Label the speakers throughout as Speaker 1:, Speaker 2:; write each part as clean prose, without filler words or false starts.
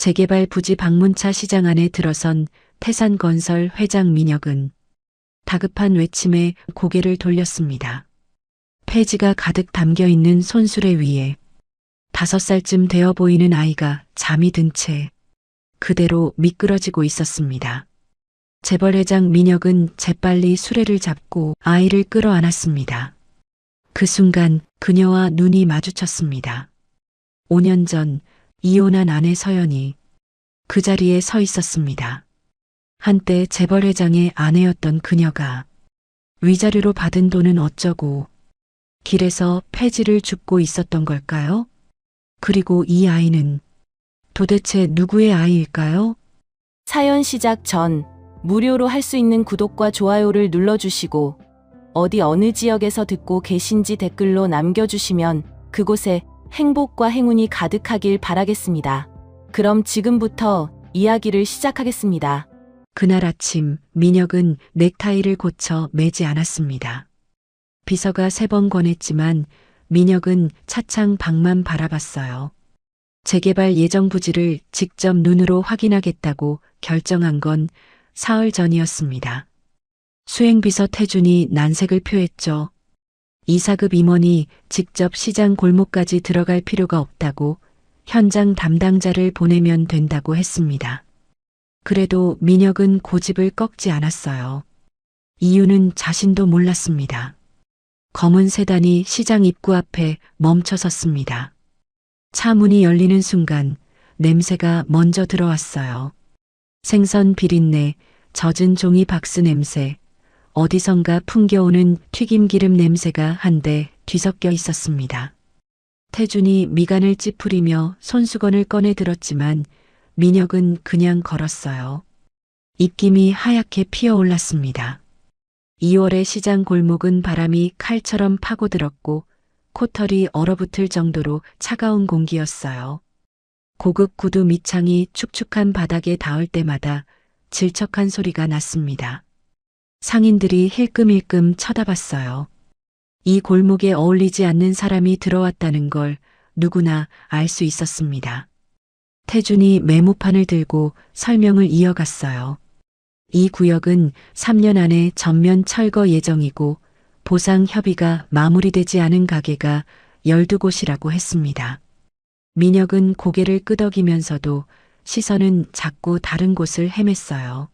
Speaker 1: 재개발 부지 방문차 시장 안에 들어선 태산건설 회장 민혁은 다급한 외침에 고개를 돌렸습니다. 폐지가 가득 담겨 있는 손수레 위에 5살쯤 되어 보이는 아이가 잠이 든 채 그대로 미끄러지고 있었습니다. 재벌회장 민혁은 재빨리 수레를 잡고 아이를 끌어안았습니다. 그 순간 그녀와 눈이 마주쳤습니다. 5년 전 이혼한 아내 서연이 그 자리에 서 있었습니다. 한때 재벌회장의 아내였던 그녀가 위자료로 받은 돈은 어쩌고 길에서 폐지를 줍고 있었던 걸까요? 그리고 이 아이는 도대체 누구의 아이일까요?
Speaker 2: 사연 시작 전 무료로 할 수 있는 구독과 좋아요를 눌러주시고 어디 어느 지역에서 듣고 계신지 댓글로 남겨주시면 그곳에 행복과 행운이 가득하길 바라겠습니다. 그럼 지금부터 이야기를 시작하겠습니다.
Speaker 1: 그날 아침 민혁은 넥타이를 고쳐 매지 않았습니다. 비서가 3번 권했지만 민혁은 차창 밖만 바라봤어요. 재개발 예정 부지를 직접 눈으로 확인하겠다고 결정한 건 사흘 전이었습니다. 수행비서 태준이 난색을 표했죠. 이사급 임원이 직접 시장 골목까지 들어갈 필요가 없다고 현장 담당자를 보내면 된다고 했습니다. 그래도 민혁은 고집을 꺾지 않았어요. 이유는 자신도 몰랐습니다. 검은 세단이 시장 입구 앞에 멈춰 섰습니다. 차 문이 열리는 순간 냄새가 먼저 들어왔어요. 생선 비린내, 젖은 종이 박스 냄새, 어디선가 풍겨오는 튀김기름 냄새가 한데 뒤섞여 있었습니다. 태준이 미간을 찌푸리며 손수건을 꺼내 들었지만 민혁은 그냥 걸었어요. 입김이 하얗게 피어올랐습니다. 2월의 시장 골목은 바람이 칼처럼 파고들었고 코털이 얼어붙을 정도로 차가운 공기였어요. 고급 구두 밑창이 축축한 바닥에 닿을 때마다 질척한 소리가 났습니다. 상인들이 힐끔힐끔 쳐다봤어요. 이 골목에 어울리지 않는 사람이 들어왔다는 걸 누구나 알 수 있었습니다. 태준이 메모판을 들고 설명을 이어갔어요. 이 구역은 3년 안에 전면 철거 예정이고 보상 협의가 마무리되지 않은 가게가 12곳이라고 했습니다. 민혁은 고개를 끄덕이면서도 시선은 자꾸 다른 곳을 헤맸어요.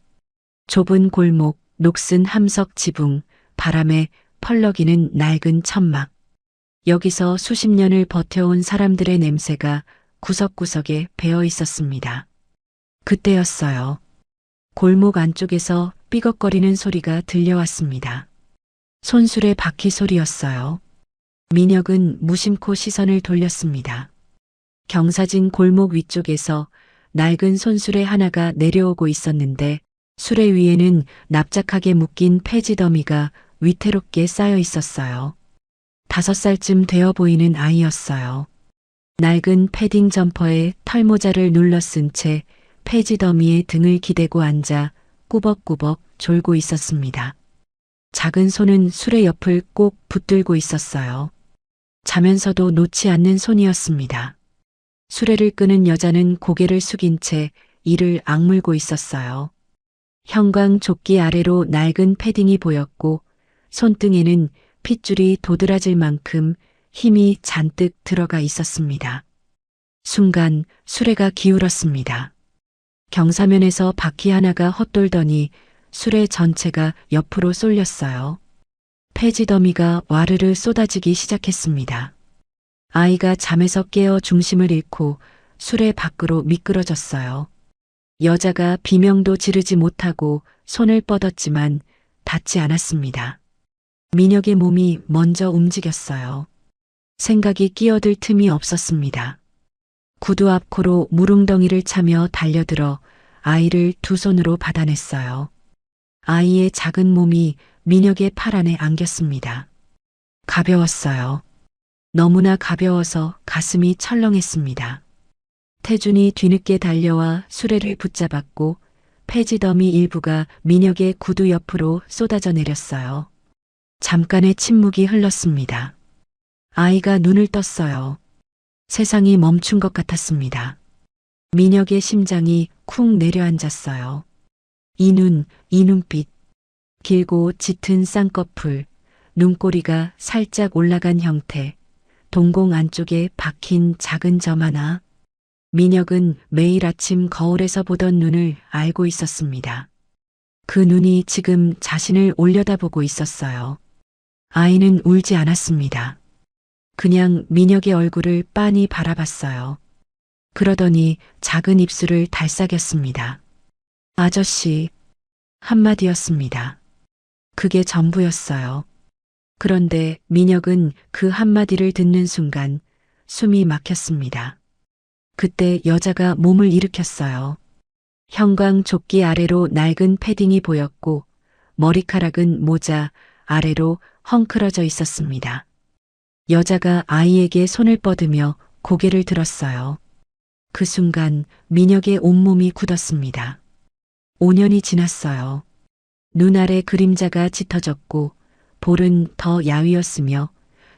Speaker 1: 좁은 골목, 녹슨 함석 지붕, 바람에 펄럭이는 낡은 천막. 여기서 수십 년을 버텨온 사람들의 냄새가 구석구석에 배어 있었습니다. 그때였어요. 골목 안쪽에서 삐걱거리는 소리가 들려왔습니다. 손수레 바퀴 소리였어요. 민혁은 무심코 시선을 돌렸습니다. 경사진 골목 위쪽에서 낡은 손수레 하나가 내려오고 있었는데 수레 위에는 납작하게 묶인 폐지 더미가 위태롭게 쌓여 있었어요. 5살쯤 되어 보이는 아이였어요. 낡은 패딩 점퍼에 털모자를 눌러 쓴 채 폐지 더미에 등을 기대고 앉아 꾸벅꾸벅 졸고 있었습니다. 작은 손은 수레 옆을 꼭 붙들고 있었어요. 자면서도 놓지 않는 손이었습니다. 수레를 끄는 여자는 고개를 숙인 채 이를 악물고 있었어요. 형광 조끼 아래로 낡은 패딩이 보였고 손등에는 핏줄이 도드라질 만큼 힘이 잔뜩 들어가 있었습니다. 순간 수레가 기울었습니다. 경사면에서 바퀴 하나가 헛돌더니 수레 전체가 옆으로 쏠렸어요. 폐지 더미가 와르르 쏟아지기 시작했습니다. 아이가 잠에서 깨어 중심을 잃고 수레 밖으로 미끄러졌어요. 여자가 비명도 지르지 못하고 손을 뻗었지만 닿지 않았습니다. 민혁의 몸이 먼저 움직였어요. 생각이 끼어들 틈이 없었습니다. 구두 앞코로 무릉덩이를 차며 달려들어 아이를 두 손으로 받아냈어요. 아이의 작은 몸이 민혁의 팔 안에 안겼습니다. 가벼웠어요. 너무나 가벼워서 가슴이 철렁했습니다. 태준이 뒤늦게 달려와 수레를 붙잡았고 폐지 더미 일부가 민혁의 구두 옆으로 쏟아져 내렸어요. 잠깐의 침묵이 흘렀습니다. 아이가 눈을 떴어요. 세상이 멈춘 것 같았습니다. 민혁의 심장이 쿵 내려앉았어요. 이 눈, 이 눈빛. 길고 짙은 쌍꺼풀, 눈꼬리가 살짝 올라간 형태, 동공 안쪽에 박힌 작은 점 하나. 민혁은 매일 아침 거울에서 보던 눈을 알고 있었습니다. 그 눈이 지금 자신을 올려다보고 있었어요. 아이는 울지 않았습니다. 그냥 민혁의 얼굴을 빤히 바라봤어요. 그러더니 작은 입술을 달싹였습니다. 아저씨, 한마디였습니다. 그게 전부였어요. 그런데 민혁은 그 한마디를 듣는 순간 숨이 막혔습니다. 그때 여자가 몸을 일으켰어요. 형광 조끼 아래로 낡은 패딩이 보였고 머리카락은 모자 아래로 헝클어져 있었습니다. 여자가 아이에게 손을 뻗으며 고개를 들었어요. 그 순간 민혁의 온몸이 굳었습니다. 5년이 지났어요. 눈 아래 그림자가 짙어졌고 볼은 더 야위었으며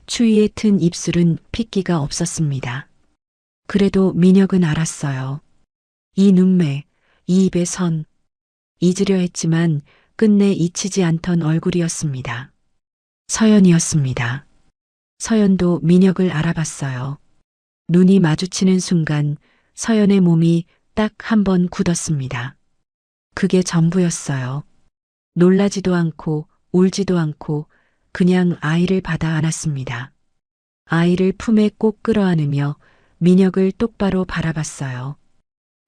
Speaker 1: 추위에 튼 입술은 핏기가 없었습니다. 그래도 민혁은 알았어요. 이 눈매, 이 입의 선, 잊으려 했지만 끝내 잊히지 않던 얼굴이었습니다. 서연이었습니다. 서연도 민혁을 알아봤어요. 눈이 마주치는 순간 서연의 몸이 딱 한 번 굳었습니다. 그게 전부였어요. 놀라지도 않고 울지도 않고 그냥 아이를 받아 안았습니다. 아이를 품에 꼭 끌어안으며 민혁을 똑바로 바라봤어요.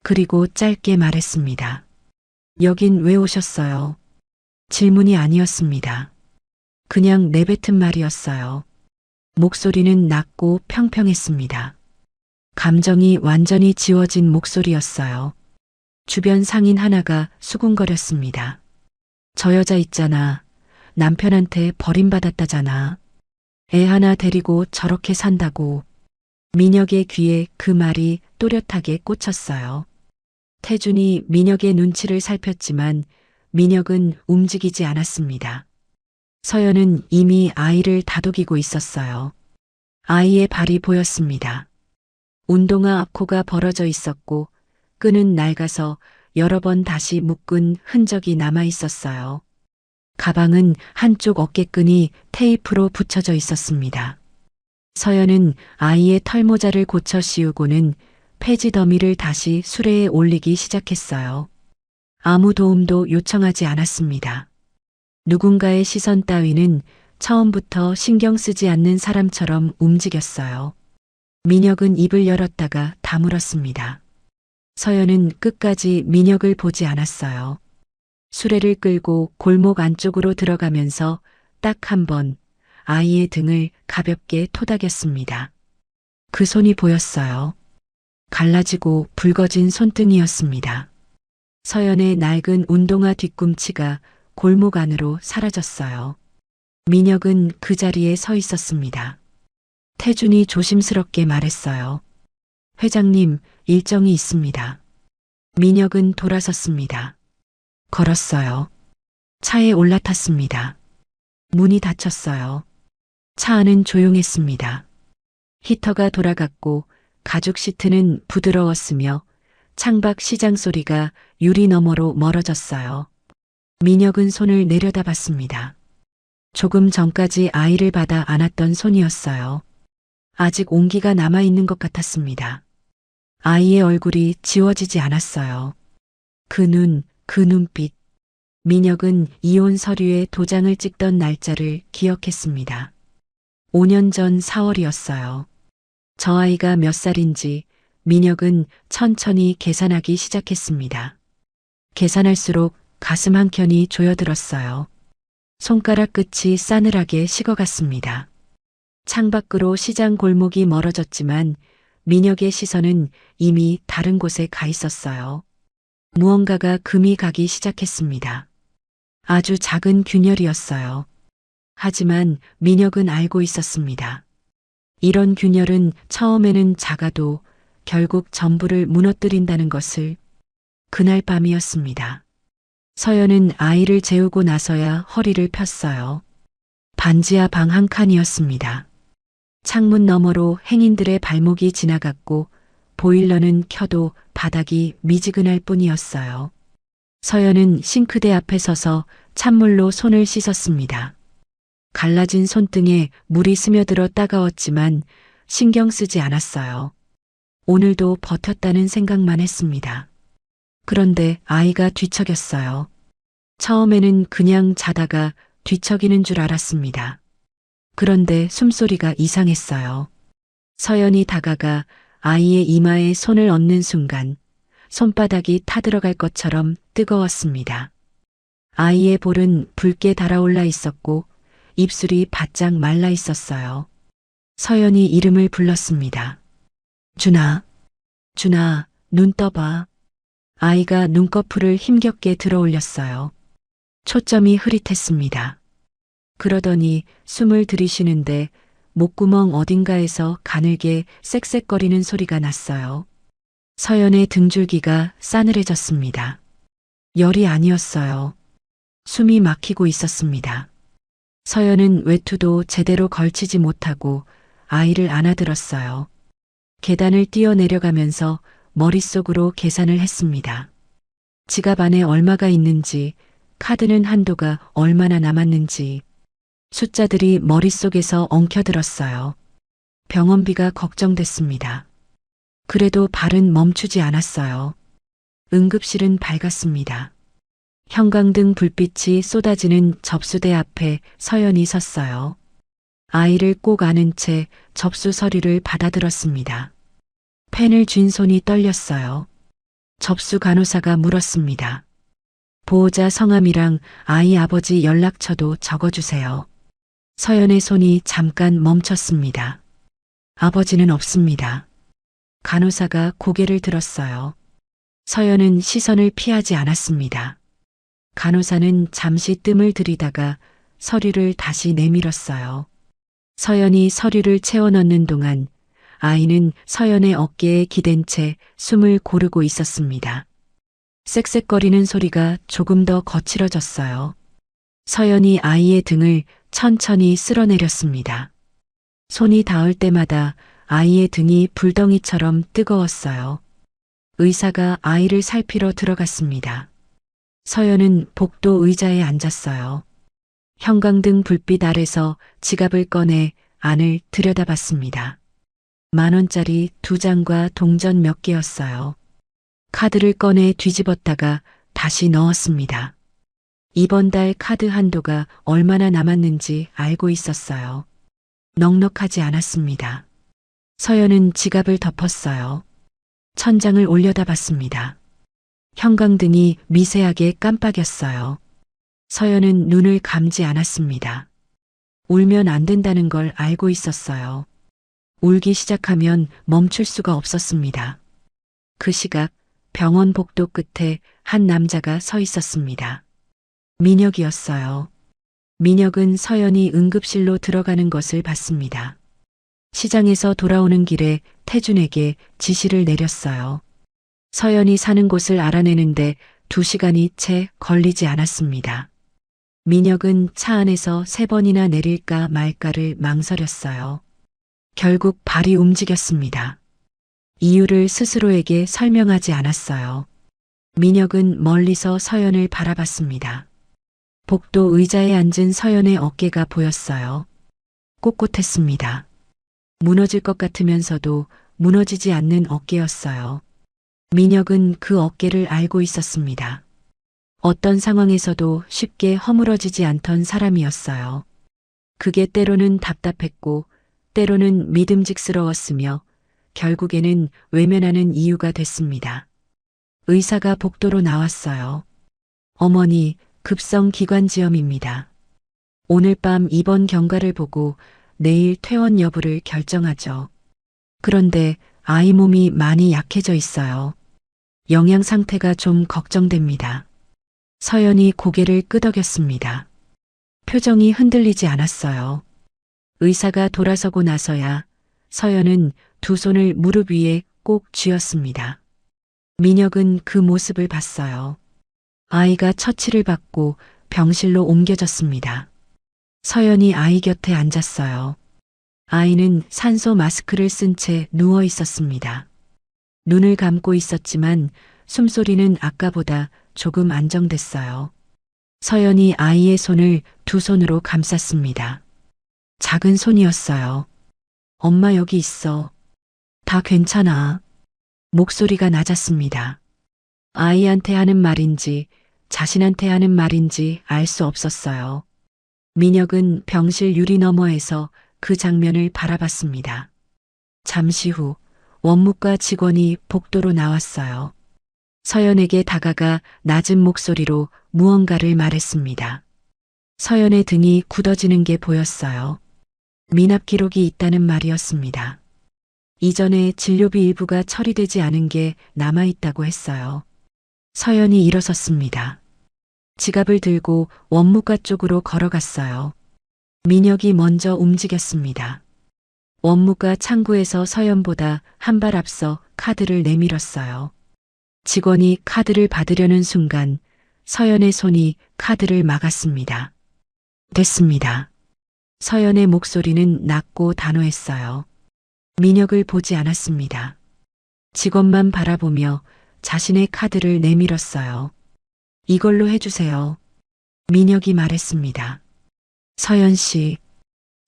Speaker 1: 그리고 짧게 말했습니다. 여긴 왜 오셨어요? 질문이 아니었습니다. 그냥 내뱉은 말이었어요. 목소리는 낮고 평평했습니다. 감정이 완전히 지워진 목소리였어요. 주변 상인 하나가 수군거렸습니다. 저 여자 있잖아. 남편한테 버림받았다잖아. 애 하나 데리고 저렇게 산다고. 민혁의 귀에 그 말이 또렷하게 꽂혔어요. 태준이 민혁의 눈치를 살폈지만 민혁은 움직이지 않았습니다. 서연은 이미 아이를 다독이고 있었어요. 아이의 발이 보였습니다. 운동화 앞코가 벌어져 있었고 끈은 낡아서 여러 번 다시 묶은 흔적이 남아 있었어요. 가방은 한쪽 어깨끈이 테이프로 붙여져 있었습니다. 서연은 아이의 털모자를 고쳐 씌우고는 폐지 더미를 다시 수레에 올리기 시작했어요. 아무 도움도 요청하지 않았습니다. 누군가의 시선 따위는 처음부터 신경 쓰지 않는 사람처럼 움직였어요. 민혁은 입을 열었다가 다물었습니다. 서연은 끝까지 민혁을 보지 않았어요. 수레를 끌고 골목 안쪽으로 들어가면서 딱 한 번 아이의 등을 가볍게 토닥였습니다. 그 손이 보였어요. 갈라지고 붉어진 손등이었습니다. 서연의 낡은 운동화 뒤꿈치가 골목 안으로 사라졌어요. 민혁은 그 자리에 서 있었습니다. 태준이 조심스럽게 말했어요. 회장님, 일정이 있습니다. 민혁은 돌아섰습니다. 걸었어요. 차에 올라탔습니다. 문이 닫혔어요. 차 안은 조용했습니다. 히터가 돌아갔고 가죽 시트는 부드러웠으며 창밖 시장 소리가 유리 너머로 멀어졌어요. 민혁은 손을 내려다봤습니다. 조금 전까지 아이를 받아 안았던 손이었어요. 아직 온기가 남아있는 것 같았습니다. 아이의 얼굴이 지워지지 않았어요. 그 눈, 그 눈빛. 민혁은 이혼 서류에 도장을 찍던 날짜를 기억했습니다. 5년 전 4월이었어요. 저 아이가 몇 살인지 민혁은 천천히 계산하기 시작했습니다. 계산할수록 가슴 한켠이 조여들었어요. 손가락 끝이 싸늘하게 식어갔습니다. 창밖으로 시장 골목이 멀어졌지만 민혁의 시선은 이미 다른 곳에 가 있었어요. 무언가가 금이 가기 시작했습니다. 아주 작은 균열이었어요. 하지만 민혁은 알고 있었습니다. 이런 균열은 처음에는 작아도 결국 전부를 무너뜨린다는 것을. 그날 밤이었습니다. 서연은 아이를 재우고 나서야 허리를 폈어요. 반지하 방 한 칸이었습니다. 창문 너머로 행인들의 발목이 지나갔고 보일러는 켜도 바닥이 미지근할 뿐이었어요. 서연은 싱크대 앞에 서서 찬물로 손을 씻었습니다. 갈라진 손등에 물이 스며들어 따가웠지만 신경 쓰지 않았어요. 오늘도 버텼다는 생각만 했습니다. 그런데 아이가 뒤척였어요. 처음에는 그냥 자다가 뒤척이는 줄 알았습니다. 그런데 숨소리가 이상했어요. 서연이 다가가 아이의 이마에 손을 얹는 순간 손바닥이 타들어갈 것처럼 뜨거웠습니다. 아이의 볼은 붉게 달아올라 있었고 입술이 바짝 말라 있었어요. 서연이 이름을 불렀습니다. 준아, 준아, 눈 떠봐. 아이가 눈꺼풀을 힘겹게 들어 올렸어요. 초점이 흐릿했습니다. 그러더니 숨을 들이쉬는데 목구멍 어딘가에서 가늘게 쌕쌕거리는 소리가 났어요. 서연의 등줄기가 싸늘해졌습니다. 열이 아니었어요. 숨이 막히고 있었습니다. 서연은 외투도 제대로 걸치지 못하고 아이를 안아들었어요. 계단을 뛰어내려가면서 머릿속으로 계산을 했습니다. 지갑 안에 얼마가 있는지, 카드는 한도가 얼마나 남았는지, 숫자들이 머릿속에서 엉켜들었어요. 병원비가 걱정됐습니다. 그래도 발은 멈추지 않았어요. 응급실은 밝았습니다. 형광등 불빛이 쏟아지는 접수대 앞에 서연이 섰어요. 아이를 꼭 안은 채 접수 서류를 받아들었습니다. 펜을 쥔 손이 떨렸어요. 접수 간호사가 물었습니다. 보호자 성함이랑 아이 아버지 연락처도 적어주세요. 서연의 손이 잠깐 멈췄습니다. 아버지는 없습니다. 간호사가 고개를 들었어요. 서연은 시선을 피하지 않았습니다. 간호사는 잠시 뜸을 들이다가 서류를 다시 내밀었어요. 서연이 서류를 채워 넣는 동안 아이는 서연의 어깨에 기댄 채 숨을 고르고 있었습니다. 쌕쌕거리는 소리가 조금 더 거칠어졌어요. 서연이 아이의 등을 천천히 쓸어내렸습니다. 손이 닿을 때마다 아이의 등이 불덩이처럼 뜨거웠어요. 의사가 아이를 살피러 들어갔습니다. 서연은 복도 의자에 앉았어요. 형광등 불빛 아래서 지갑을 꺼내 안을 들여다봤습니다. 10,000원짜리 2장과 동전 몇 개였어요. 카드를 꺼내 뒤집었다가 다시 넣었습니다. 이번 달 카드 한도가 얼마나 남았는지 알고 있었어요. 넉넉하지 않았습니다. 서연은 지갑을 덮었어요. 천장을 올려다봤습니다. 형광등이 미세하게 깜빡였어요. 서연은 눈을 감지 않았습니다. 울면 안 된다는 걸 알고 있었어요. 울기 시작하면 멈출 수가 없었습니다. 그 시각 병원 복도 끝에 한 남자가 서 있었습니다. 민혁이었어요. 민혁은 서연이 응급실로 들어가는 것을 봤습니다. 시장에서 돌아오는 길에 태준에게 지시를 내렸어요. 서연이 사는 곳을 알아내는데 2시간이 채 걸리지 않았습니다. 민혁은 차 안에서 3번이나 내릴까 말까를 망설였어요. 결국 발이 움직였습니다. 이유를 스스로에게 설명하지 않았어요. 민혁은 멀리서 서연을 바라봤습니다. 복도 의자에 앉은 서연의 어깨가 보였어요. 꼿꼿했습니다. 무너질 것 같으면서도 무너지지 않는 어깨였어요. 민혁은 그 어깨를 알고 있었습니다. 어떤 상황에서도 쉽게 허물어지지 않던 사람이었어요. 그게 때로는 답답했고 때로는 믿음직스러웠으며 결국에는 외면하는 이유가 됐습니다. 의사가 복도로 나왔어요. 어머니, 급성 기관지염입니다. 오늘 밤 입원 경과를 보고 내일 퇴원 여부를 결정하죠. 그런데 아이 몸이 많이 약해져 있어요. 영양 상태가 좀 걱정됩니다. 서연이 고개를 끄덕였습니다. 표정이 흔들리지 않았어요. 의사가 돌아서고 나서야 서연은 2 손을 무릎 위에 꼭 쥐었습니다. 민혁은 그 모습을 봤어요. 아이가 처치를 받고 병실로 옮겨졌습니다. 서연이 아이 곁에 앉았어요. 아이는 산소 마스크를 쓴 채 누워 있었습니다. 눈을 감고 있었지만 숨소리는 아까보다 조금 안정됐어요. 서연이 아이의 손을 두 손으로 감쌌습니다. 작은 손이었어요. 엄마 여기 있어. 다 괜찮아. 목소리가 낮았습니다. 아이한테 하는 말인지 자신한테 하는 말인지 알 수 없었어요. 민혁은 병실 유리 너머에서 그 장면을 바라봤습니다. 잠시 후 원무과 직원이 복도로 나왔어요. 서연에게 다가가 낮은 목소리로 무언가를 말했습니다. 서연의 등이 굳어지는 게 보였어요. 미납 기록이 있다는 말이었습니다. 이전에 진료비 일부가 처리되지 않은 게 남아있다고 했어요. 서연이 일어섰습니다. 지갑을 들고 원무과 쪽으로 걸어갔어요. 민혁이 먼저 움직였습니다. 원무과 창구에서 서연보다 한 발 앞서 카드를 내밀었어요. 직원이 카드를 받으려는 순간 서연의 손이 카드를 막았습니다. 됐습니다. 서연의 목소리는 낮고 단호했어요. 민혁을 보지 않았습니다. 직원만 바라보며 자신의 카드를 내밀었어요. 이걸로 해주세요. 민혁이 말했습니다. 서연 씨.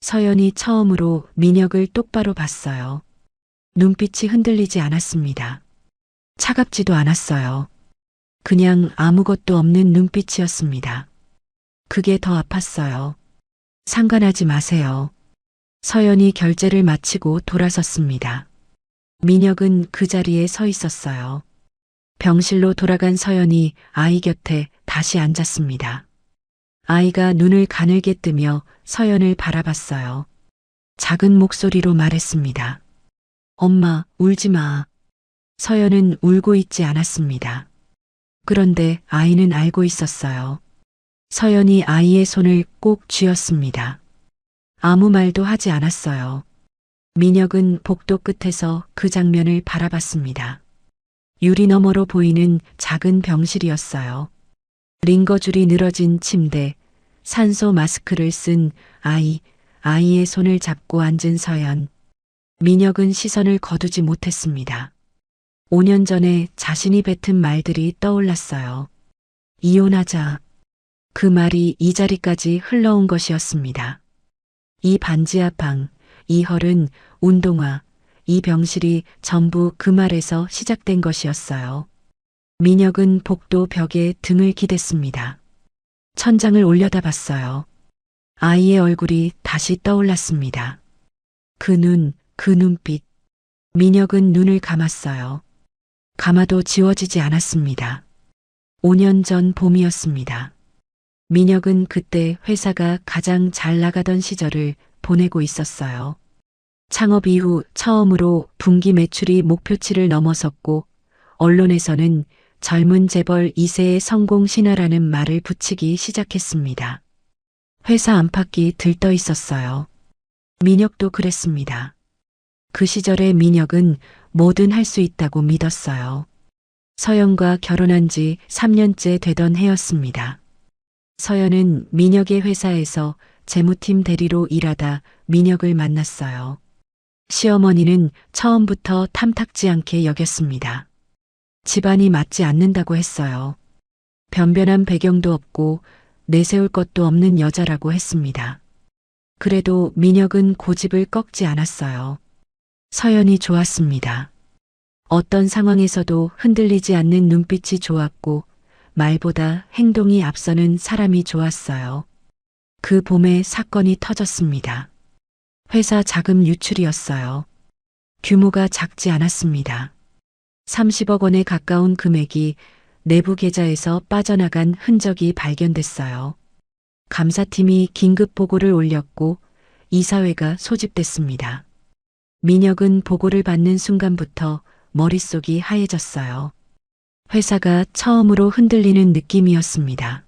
Speaker 1: 서연이 처음으로 민혁을 똑바로 봤어요. 눈빛이 흔들리지 않았습니다. 차갑지도 않았어요. 그냥 아무것도 없는 눈빛이었습니다. 그게 더 아팠어요. 상관하지 마세요. 서연이 결제를 마치고 돌아섰습니다. 민혁은 그 자리에 서 있었어요. 병실로 돌아간 서연이 아이 곁에 다시 앉았습니다. 아이가 눈을 가늘게 뜨며 서연을 바라봤어요. 작은 목소리로 말했습니다. 엄마, 울지 마. 서연은 울고 있지 않았습니다. 그런데 아이는 알고 있었어요. 서연이 아이의 손을 꼭 쥐었습니다. 아무 말도 하지 않았어요. 민혁은 복도 끝에서 그 장면을 바라봤습니다. 유리 너머로 보이는 작은 병실이었어요. 링거줄이 늘어진 침대, 산소 마스크를 쓴 아이의 손을 잡고 앉은 서연. 민혁은 시선을 거두지 못했습니다. 5년 전에 자신이 뱉은 말들이 떠올랐어요. 이혼하자. 그 말이 이 자리까지 흘러온 것이었습니다. 이 반지하 방, 이 헐은 운동화, 이 병실이 전부 그 말에서 시작된 것이었어요. 민혁은 복도 벽에 등을 기댔습니다. 천장을 올려다봤어요. 아이의 얼굴이 다시 떠올랐습니다. 그 눈, 그 눈빛. 민혁은 눈을 감았어요. 감아도 지워지지 않았습니다. 5년 전 봄이었습니다. 민혁은 그때 회사가 가장 잘 나가던 시절을 보내고 있었어요. 창업 이후 처음으로 분기 매출이 목표치를 넘어섰고 언론에서는 젊은 재벌 2세의 성공 신화라는 말을 붙이기 시작했습니다. 회사 안팎이 들떠 있었어요. 민혁도 그랬습니다. 그 시절의 민혁은 뭐든 할 수 있다고 믿었어요. 서연과 결혼한 지 3년째 되던 해였습니다. 서연은 민혁의 회사에서 재무팀 대리로 일하다 민혁을 만났어요. 시어머니는 처음부터 탐탁지 않게 여겼습니다. 집안이 맞지 않는다고 했어요. 변변한 배경도 없고 내세울 것도 없는 여자라고 했습니다. 그래도 민혁은 고집을 꺾지 않았어요. 서연이 좋았습니다. 어떤 상황에서도 흔들리지 않는 눈빛이 좋았고 말보다 행동이 앞서는 사람이 좋았어요. 그 봄에 사건이 터졌습니다. 회사 자금 유출이었어요. 규모가 작지 않았습니다. 30억 원에 가까운 금액이 내부 계좌에서 빠져나간 흔적이 발견됐어요. 감사팀이 긴급 보고를 올렸고 이사회가 소집됐습니다. 민혁은 보고를 받는 순간부터 머릿속이 하얘졌어요. 회사가 처음으로 흔들리는 느낌이었습니다.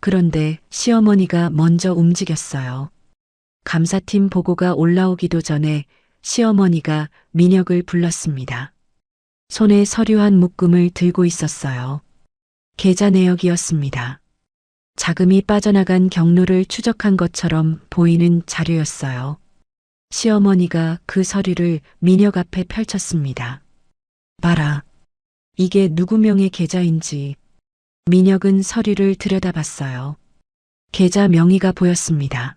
Speaker 1: 그런데 시어머니가 먼저 움직였어요. 감사팀 보고가 올라오기도 전에 시어머니가 민혁을 불렀습니다. 손에 서류 한 묶음을 들고 있었어요. 계좌 내역이었습니다. 자금이 빠져나간 경로를 추적한 것처럼 보이는 자료였어요. 시어머니가 그 서류를 민혁 앞에 펼쳤습니다. 봐라. 이게 누구 명의 계좌인지. 민혁은 서류를 들여다봤어요. 계좌 명의가 보였습니다.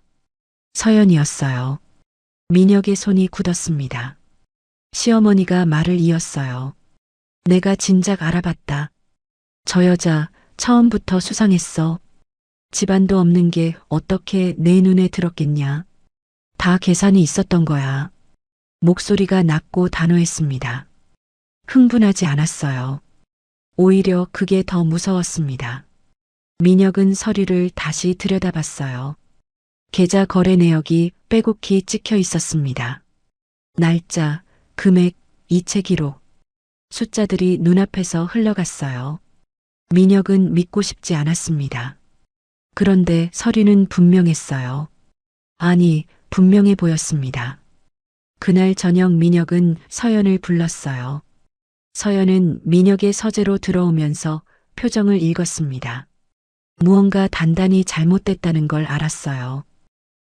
Speaker 1: 서연이었어요. 민혁의 손이 굳었습니다. 시어머니가 말을 이었어요. 내가 진작 알아봤다. 저 여자 처음부터 수상했어. 집안도 없는 게 어떻게 내 눈에 들었겠냐. 다 계산이 있었던 거야. 목소리가 낮고 단호했습니다. 흥분하지 않았어요. 오히려 그게 더 무서웠습니다. 민혁은 서류를 다시 들여다봤어요. 계좌 거래 내역이 빼곡히 찍혀 있었습니다. 날짜, 금액, 이체 기록. 숫자들이 눈앞에서 흘러갔어요. 민혁은 믿고 싶지 않았습니다. 그런데 서류는 분명했어요. 아니, 분명해 보였습니다. 그날 저녁 민혁은 서연을 불렀어요. 서연은 민혁의 서재로 들어오면서 표정을 읽었습니다. 무언가 단단히 잘못됐다는 걸 알았어요.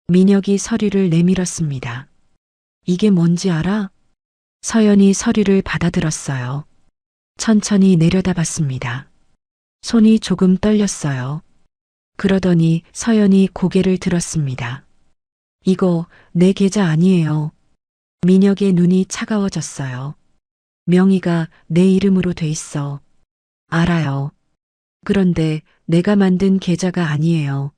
Speaker 1: 민혁이 서류를 내밀었습니다. 이게 뭔지 알아? 서연이 서류를 받아들었어요. 천천히 내려다봤습니다. 손이 조금 떨렸어요. 그러더니 서연이 고개를 들었습니다. 이거 내 계좌 아니에요. 민혁의 눈이 차가워졌어요. 명의가 내 이름으로 돼 있어. 알아요. 그런데 내가 만든 계좌가 아니에요.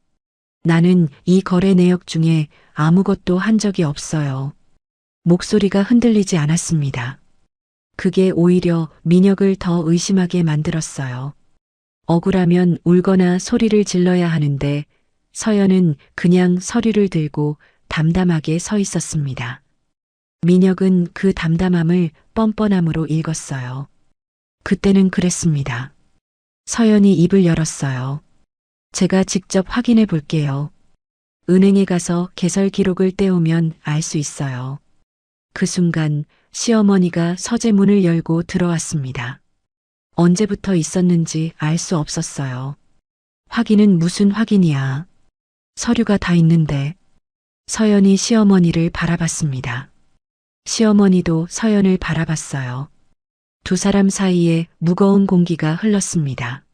Speaker 1: 나는 이 거래 내역 중에 아무것도 한 적이 없어요. 목소리가 흔들리지 않았습니다. 그게 오히려 민혁을 더 의심하게 만들었어요. 억울하면 울거나 소리를 질러야 하는데 서연은 그냥 서류를 들고 담담하게 서 있었습니다. 민혁은 그 담담함을 뻔뻔함으로 읽었어요. 그때는 그랬습니다. 서연이 입을 열었어요. 제가 직접 확인해 볼게요. 은행에 가서 개설 기록을 떼우면 알 수 있어요. 그 순간 시어머니가 서재 문을 열고 들어왔습니다. 언제부터 있었는지 알 수 없었어요. 확인은 무슨 확인이야. 서류가 다 있는데. 서연이 시어머니를 바라봤습니다. 시어머니도 서연을 바라봤어요. 두 사람 사이에 무거운 공기가 흘렀습니다.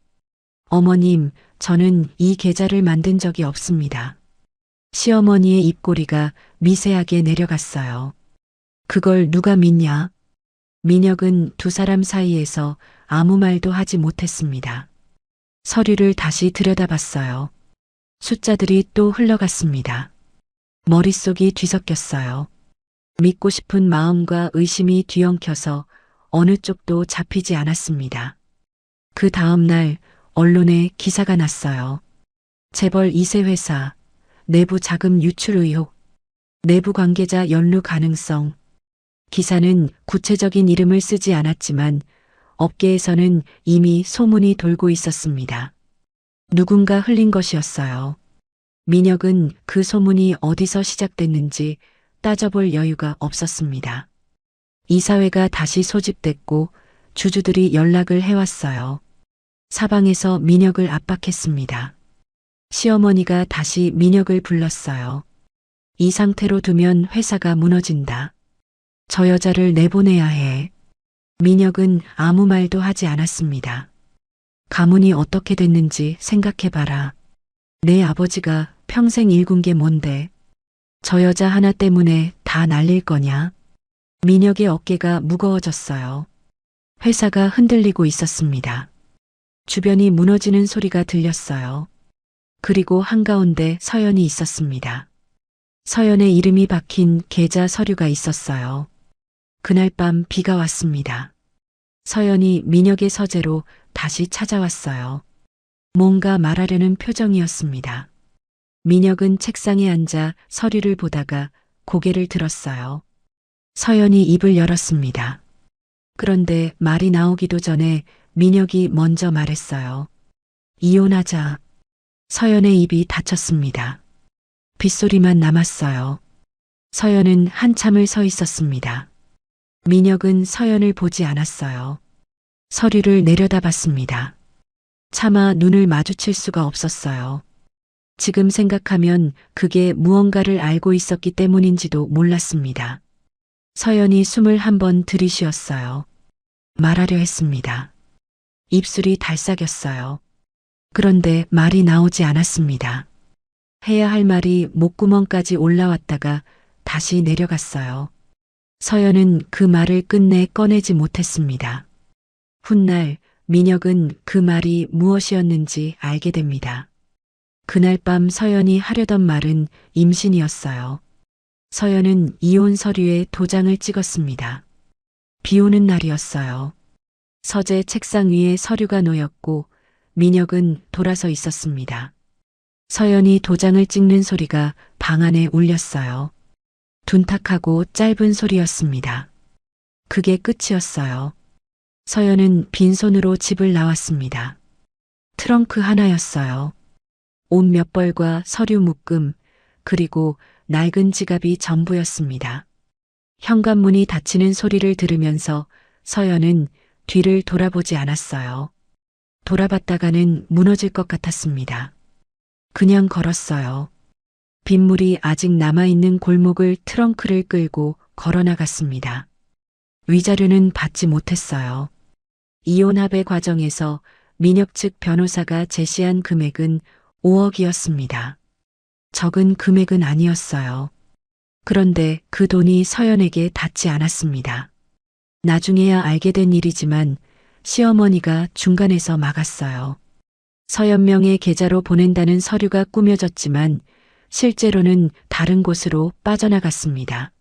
Speaker 1: 어머님, 저는 이 계좌를 만든 적이 없습니다. 시어머니의 입꼬리가 미세하게 내려갔어요. 그걸 누가 믿냐? 민혁은 두 사람 사이에서 아무 말도 하지 못했습니다. 서류를 다시 들여다봤어요. 숫자들이 또 흘러갔습니다. 머릿속이 뒤섞였어요. 믿고 싶은 마음과 의심이 뒤엉켜서 어느 쪽도 잡히지 않았습니다. 그 다음 날 언론에 기사가 났어요. 재벌 2세 회사, 내부 자금 유출 의혹, 내부 관계자 연루 가능성. 기사는 구체적인 이름을 쓰지 않았지만 업계에서는 이미 소문이 돌고 있었습니다. 누군가 흘린 것이었어요. 민혁은 그 소문이 어디서 시작됐는지 따져볼 여유가 없었습니다. 이사회가 다시 소집됐고 주주들이 연락을 해왔어요. 사방에서 민혁을 압박했습니다. 시어머니가 다시 민혁을 불렀어요. 이 상태로 두면 회사가 무너진다. 저 여자를 내보내야 해. 민혁은 아무 말도 하지 않았습니다. 가문이 어떻게 됐는지 생각해봐라. 내 아버지가 평생 일군 게 뭔데. 저 여자 하나 때문에 다 날릴 거냐? 민혁의 어깨가 무거워졌어요. 회사가 흔들리고 있었습니다. 주변이 무너지는 소리가 들렸어요. 그리고 한가운데 서연이 있었습니다. 서연의 이름이 박힌 계좌 서류가 있었어요. 그날 밤 비가 왔습니다. 서연이 민혁의 서재로 다시 찾아왔어요. 뭔가 말하려는 표정이었습니다. 민혁은 책상에 앉아 서류를 보다가 고개를 들었어요. 서연이 입을 열었습니다. 그런데 말이 나오기도 전에 민혁이 먼저 말했어요. 이혼하자. 서연의 입이 닫혔습니다. 빗소리만 남았어요. 서연은 한참을 서 있었습니다. 민혁은 서연을 보지 않았어요. 서류를 내려다봤습니다. 차마 눈을 마주칠 수가 없었어요. 지금 생각하면 그게 무언가를 알고 있었기 때문인지도 몰랐습니다. 서연이 숨을 한번 들이쉬었어요. 말하려 했습니다. 입술이 달싹였어요. 그런데 말이 나오지 않았습니다. 해야 할 말이 목구멍까지 올라왔다가 다시 내려갔어요. 서연은 그 말을 끝내 꺼내지 못했습니다. 훗날 민혁은 그 말이 무엇이었는지 알게 됩니다. 그날 밤 서연이 하려던 말은 임신이었어요. 서연은 이혼 서류에 도장을 찍었습니다. 비 오는 날이었어요. 서재 책상 위에 서류가 놓였고 민혁은 돌아서 있었습니다. 서연이 도장을 찍는 소리가 방 안에 울렸어요. 둔탁하고 짧은 소리였습니다. 그게 끝이었어요. 서연은 빈손으로 집을 나왔습니다. 트렁크 하나였어요. 옷 몇 벌과 서류 묶음, 그리고 낡은 지갑이 전부였습니다. 현관문이 닫히는 소리를 들으면서 서연은 뒤를 돌아보지 않았어요. 돌아봤다가는 무너질 것 같았습니다. 그냥 걸었어요. 빗물이 아직 남아있는 골목을 트렁크를 끌고 걸어나갔습니다. 위자료는 받지 못했어요. 이혼 합의 과정에서 민혁 측 변호사가 제시한 금액은 5억이었습니다. 적은 금액은 아니었어요. 그런데 그 돈이 서연에게 닿지 않았습니다. 나중에야 알게 된 일이지만 시어머니가 중간에서 막았어요. 서연명의 계좌로 보낸다는 서류가 꾸며졌지만 실제로는 다른 곳으로 빠져나갔습니다.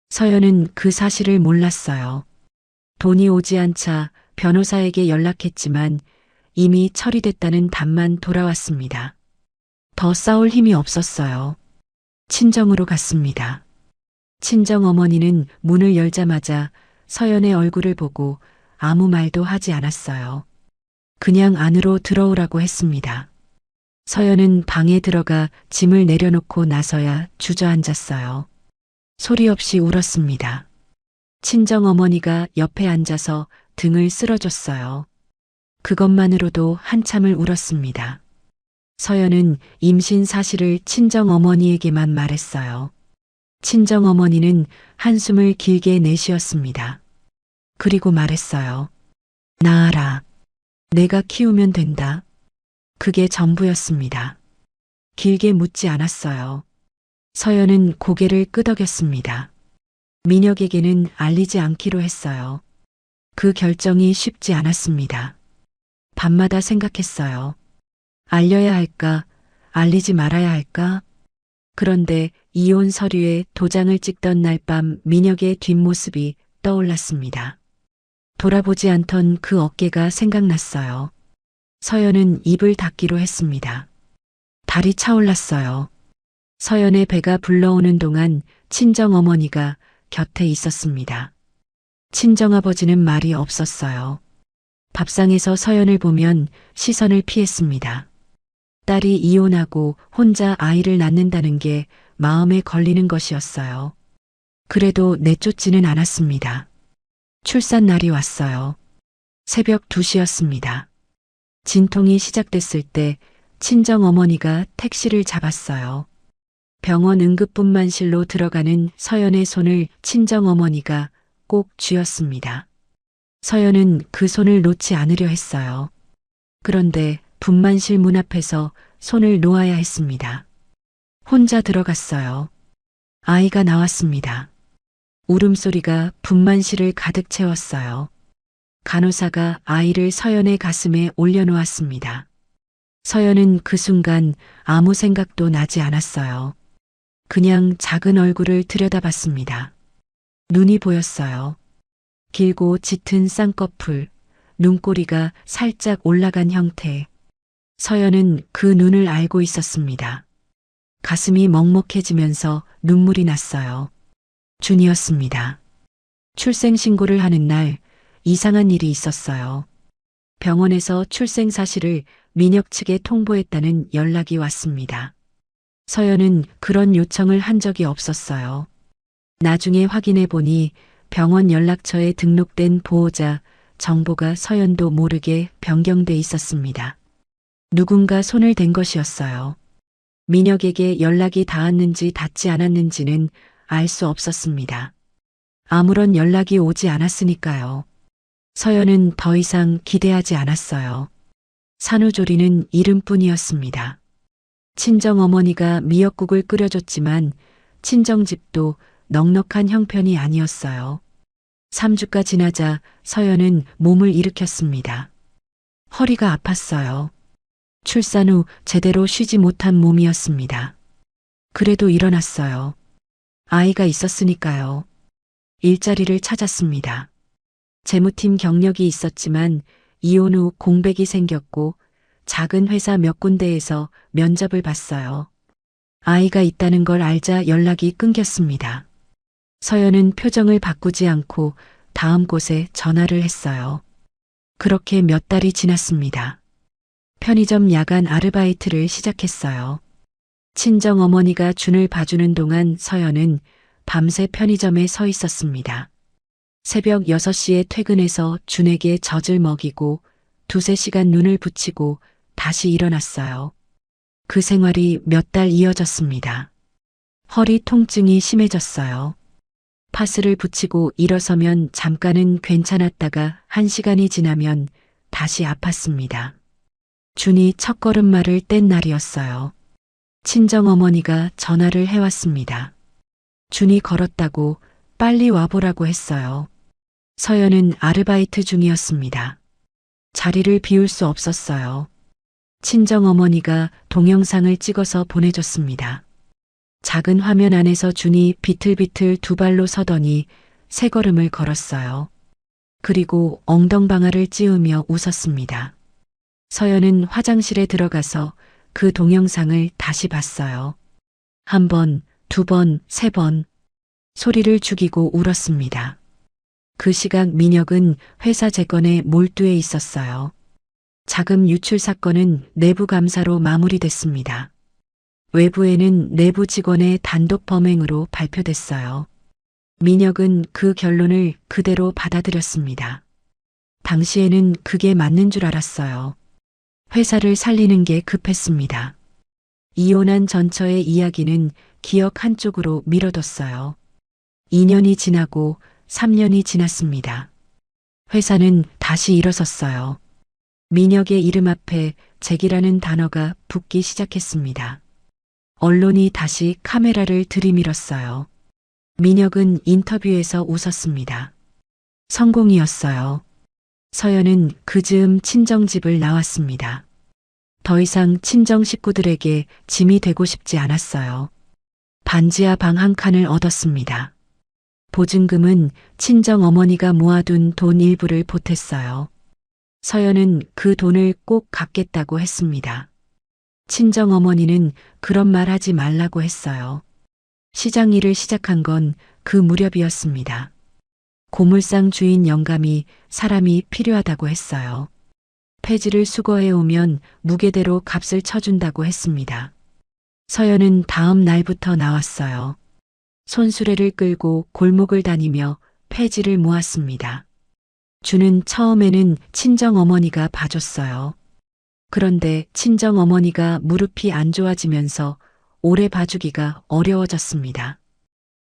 Speaker 1: 서연은 그 사실을 몰랐어요. 돈이 오지 않자 변호사에게 연락했지만 이미 처리됐다는 답만 돌아왔습니다. 더 싸울 힘이 없었어요. 친정으로 갔습니다. 친정 어머니는 문을 열자마자 서연의 얼굴을 보고 아무 말도 하지 않았어요. 그냥 안으로 들어오라고 했습니다. 서연은 방에 들어가 짐을 내려놓고 나서야 주저앉았어요. 소리 없이 울었습니다. 친정 어머니가 옆에 앉아서 등을 쓸어줬어요. 그것만으로도 한참을 울었습니다. 서연은 임신 사실을 친정 어머니에게만 말했어요. 친정 어머니는 한숨을 길게 내쉬었습니다. 그리고 말했어요. 낳아라. 내가 키우면 된다. 그게 전부였습니다. 길게 묻지 않았어요. 서연은 고개를 끄덕였습니다. 민혁에게는 알리지 않기로 했어요. 그 결정이 쉽지 않았습니다. 밤마다 생각했어요. 알려야 할까? 알리지 말아야 할까? 그런데 이혼 서류에 도장을 찍던 날 밤 민혁의 뒷모습이 떠올랐습니다. 돌아보지 않던 그 어깨가 생각났어요. 서연은 입을 닫기로 했습니다. 달이 차올랐어요. 서연의 배가 불러오는 동안 친정어머니가 곁에 있었습니다. 친정아버지는 말이 없었어요. 밥상에서 서연을 보면 시선을 피했습니다. 딸이 이혼하고 혼자 아이를 낳는다는 게 마음에 걸리는 것이었어요. 그래도 내쫓지는 않았습니다. 출산 날이 왔어요. 새벽 2시였습니다. 진통이 시작됐을 때 친정어머니가 택시를 잡았어요. 병원 응급분만실로 들어가는 서연의 손을 친정어머니가 꼭 쥐었습니다. 서연은 그 손을 놓지 않으려 했어요. 그런데 분만실 문 앞에서 손을 놓아야 했습니다. 혼자 들어갔어요. 아이가 나왔습니다. 울음소리가 분만실을 가득 채웠어요. 간호사가 아이를 서연의 가슴에 올려놓았습니다. 서연은 그 순간 아무 생각도 나지 않았어요. 그냥 작은 얼굴을 들여다봤습니다. 눈이 보였어요. 길고 짙은 쌍꺼풀, 눈꼬리가 살짝 올라간 형태. 서연은 그 눈을 알고 있었습니다. 가슴이 먹먹해지면서 눈물이 났어요. 준이었습니다. 출생신고를 하는 날 이상한 일이 있었어요. 병원에서 출생 사실을 민혁 측에 통보했다는 연락이 왔습니다. 서연은 그런 요청을 한 적이 없었어요. 나중에 확인해 보니 병원 연락처에 등록된 보호자 정보가 서연도 모르게 변경돼 있었습니다. 누군가 손을 댄 것이었어요. 민혁에게 연락이 닿았는지 닿지 않았는지는 알 수 없었습니다. 아무런 연락이 오지 않았으니까요. 서연은 더 이상 기대하지 않았어요. 산후조리는 이름뿐이었습니다. 친정어머니가 미역국을 끓여줬지만 친정집도 넉넉한 형편이 아니었어요. 3주가 지나자 서연은 몸을 일으켰습니다. 허리가 아팠어요. 출산 후 제대로 쉬지 못한 몸이었습니다. 그래도 일어났어요. 아이가 있었으니까요. 일자리를 찾았습니다. 재무팀 경력이 있었지만 이혼 후 공백이 생겼고 작은 회사 몇 군데에서 면접을 봤어요. 아이가 있다는 걸 알자 연락이 끊겼습니다. 서연은 표정을 바꾸지 않고 다음 곳에 전화를 했어요. 그렇게 몇 달이 지났습니다. 편의점 야간 아르바이트를 시작했어요. 친정 어머니가 준을 봐주는 동안 서연은 밤새 편의점에 서 있었습니다. 새벽 6시에 퇴근해서 준에게 젖을 먹이고 두세 시간 눈을 붙이고 다시 일어났어요. 그 생활이 몇 달 이어졌습니다. 허리 통증이 심해졌어요. 파스를 붙이고 일어서면 잠깐은 괜찮았다가 1시간이 지나면 다시 아팠습니다. 준이 첫걸음마를 뗀 날이었어요. 친정어머니가 전화를 해왔습니다. 준이 걸었다고 빨리 와보라고 했어요. 서연은 아르바이트 중이었습니다. 자리를 비울 수 없었어요. 친정어머니가 동영상을 찍어서 보내줬습니다. 작은 화면 안에서 준이 비틀비틀 두 발로 서더니 세 걸음을 걸었어요. 그리고 엉덩방아를 찌우며 웃었습니다. 서연은 화장실에 들어가서 그 동영상을 다시 봤어요. 1번, 2번, 3번. 소리를 죽이고 울었습니다. 그 시각 민혁은 회사 재건에 몰두해 있었어요. 자금 유출 사건은 내부 감사로 마무리됐습니다. 외부에는 내부 직원의 단독 범행으로 발표됐어요. 민혁은 그 결론을 그대로 받아들였습니다. 당시에는 그게 맞는 줄 알았어요. 회사를 살리는 게 급했습니다. 이혼한 전처의 이야기는 기억 한쪽으로 미뤄뒀어요. 2년이 지나고 3년이 지났습니다. 회사는 다시 일어섰어요. 민혁의 이름 앞에 잭이라는 단어가 붙기 시작했습니다. 언론이 다시 카메라를 들이밀었어요. 민혁은 인터뷰에서 웃었습니다. 성공이었어요. 서연은 그 즈음 친정집을 나왔습니다. 더 이상 친정 식구들에게 짐이 되고 싶지 않았어요. 반지하 방 한 칸을 얻었습니다. 보증금은 친정 어머니가 모아둔 돈 일부를 보탰어요. 서연은 그 돈을 꼭 갚겠다고 했습니다. 친정 어머니는 그런 말 하지 말라고 했어요. 시장 일을 시작한 건 그 무렵이었습니다. 고물상 주인 영감이 사람이 필요하다고 했어요. 폐지를 수거해 오면 무게대로 값을 쳐준다고 했습니다. 서연은 다음 날부터 나왔어요. 손수레를 끌고 골목을 다니며 폐지를 모았습니다. 주는 처음에는 친정 어머니가 봐줬어요. 그런데 친정 어머니가 무릎이 안 좋아지면서 오래 봐주기가 어려워졌습니다.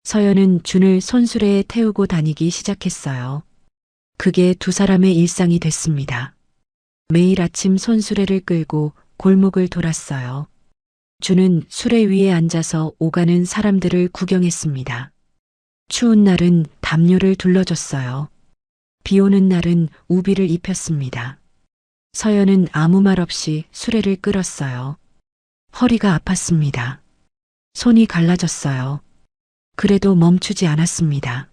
Speaker 1: 서연은 준을 손수레에 태우고 다니기 시작했어요. 그게 두 사람의 일상이 됐습니다. 매일 아침 손수레를 끌고 골목을 돌았어요. 준은 수레 위에 앉아서 오가는 사람들을 구경했습니다. 추운 날은 담요를 둘러줬어요. 비 오는 날은 우비를 입혔습니다. 서연은 아무 말 없이 수레를 끌었어요. 허리가 아팠습니다. 손이 갈라졌어요. 그래도 멈추지 않았습니다.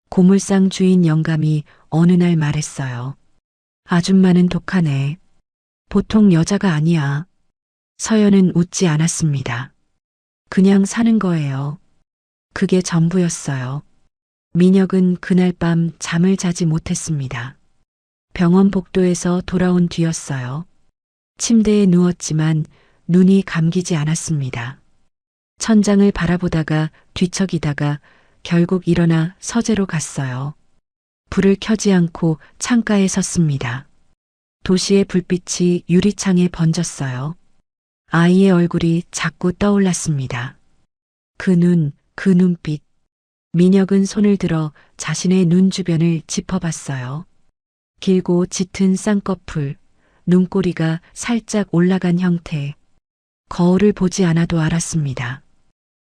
Speaker 1: 고물상 주인 영감이 어느 날 말했어요. 아줌마는 독하네. 보통 여자가 아니야. 서연은 웃지 않았습니다. 그냥 사는 거예요. 그게 전부였어요. 민혁은 그날 밤 잠을 자지 못했습니다. 병원 복도에서 돌아온 뒤였어요. 침대에 누웠지만 눈이 감기지 않았습니다. 천장을 바라보다가 뒤척이다가 결국 일어나 서재로 갔어요. 불을 켜지 않고 창가에 섰습니다. 도시의 불빛이 유리창에 번졌어요. 아이의 얼굴이 자꾸 떠올랐습니다. 그 눈, 그 눈빛. 민혁은 손을 들어 자신의 눈 주변을 짚어봤어요. 길고 짙은 쌍꺼풀, 눈꼬리가 살짝 올라간 형태. 거울을 보지 않아도 알았습니다.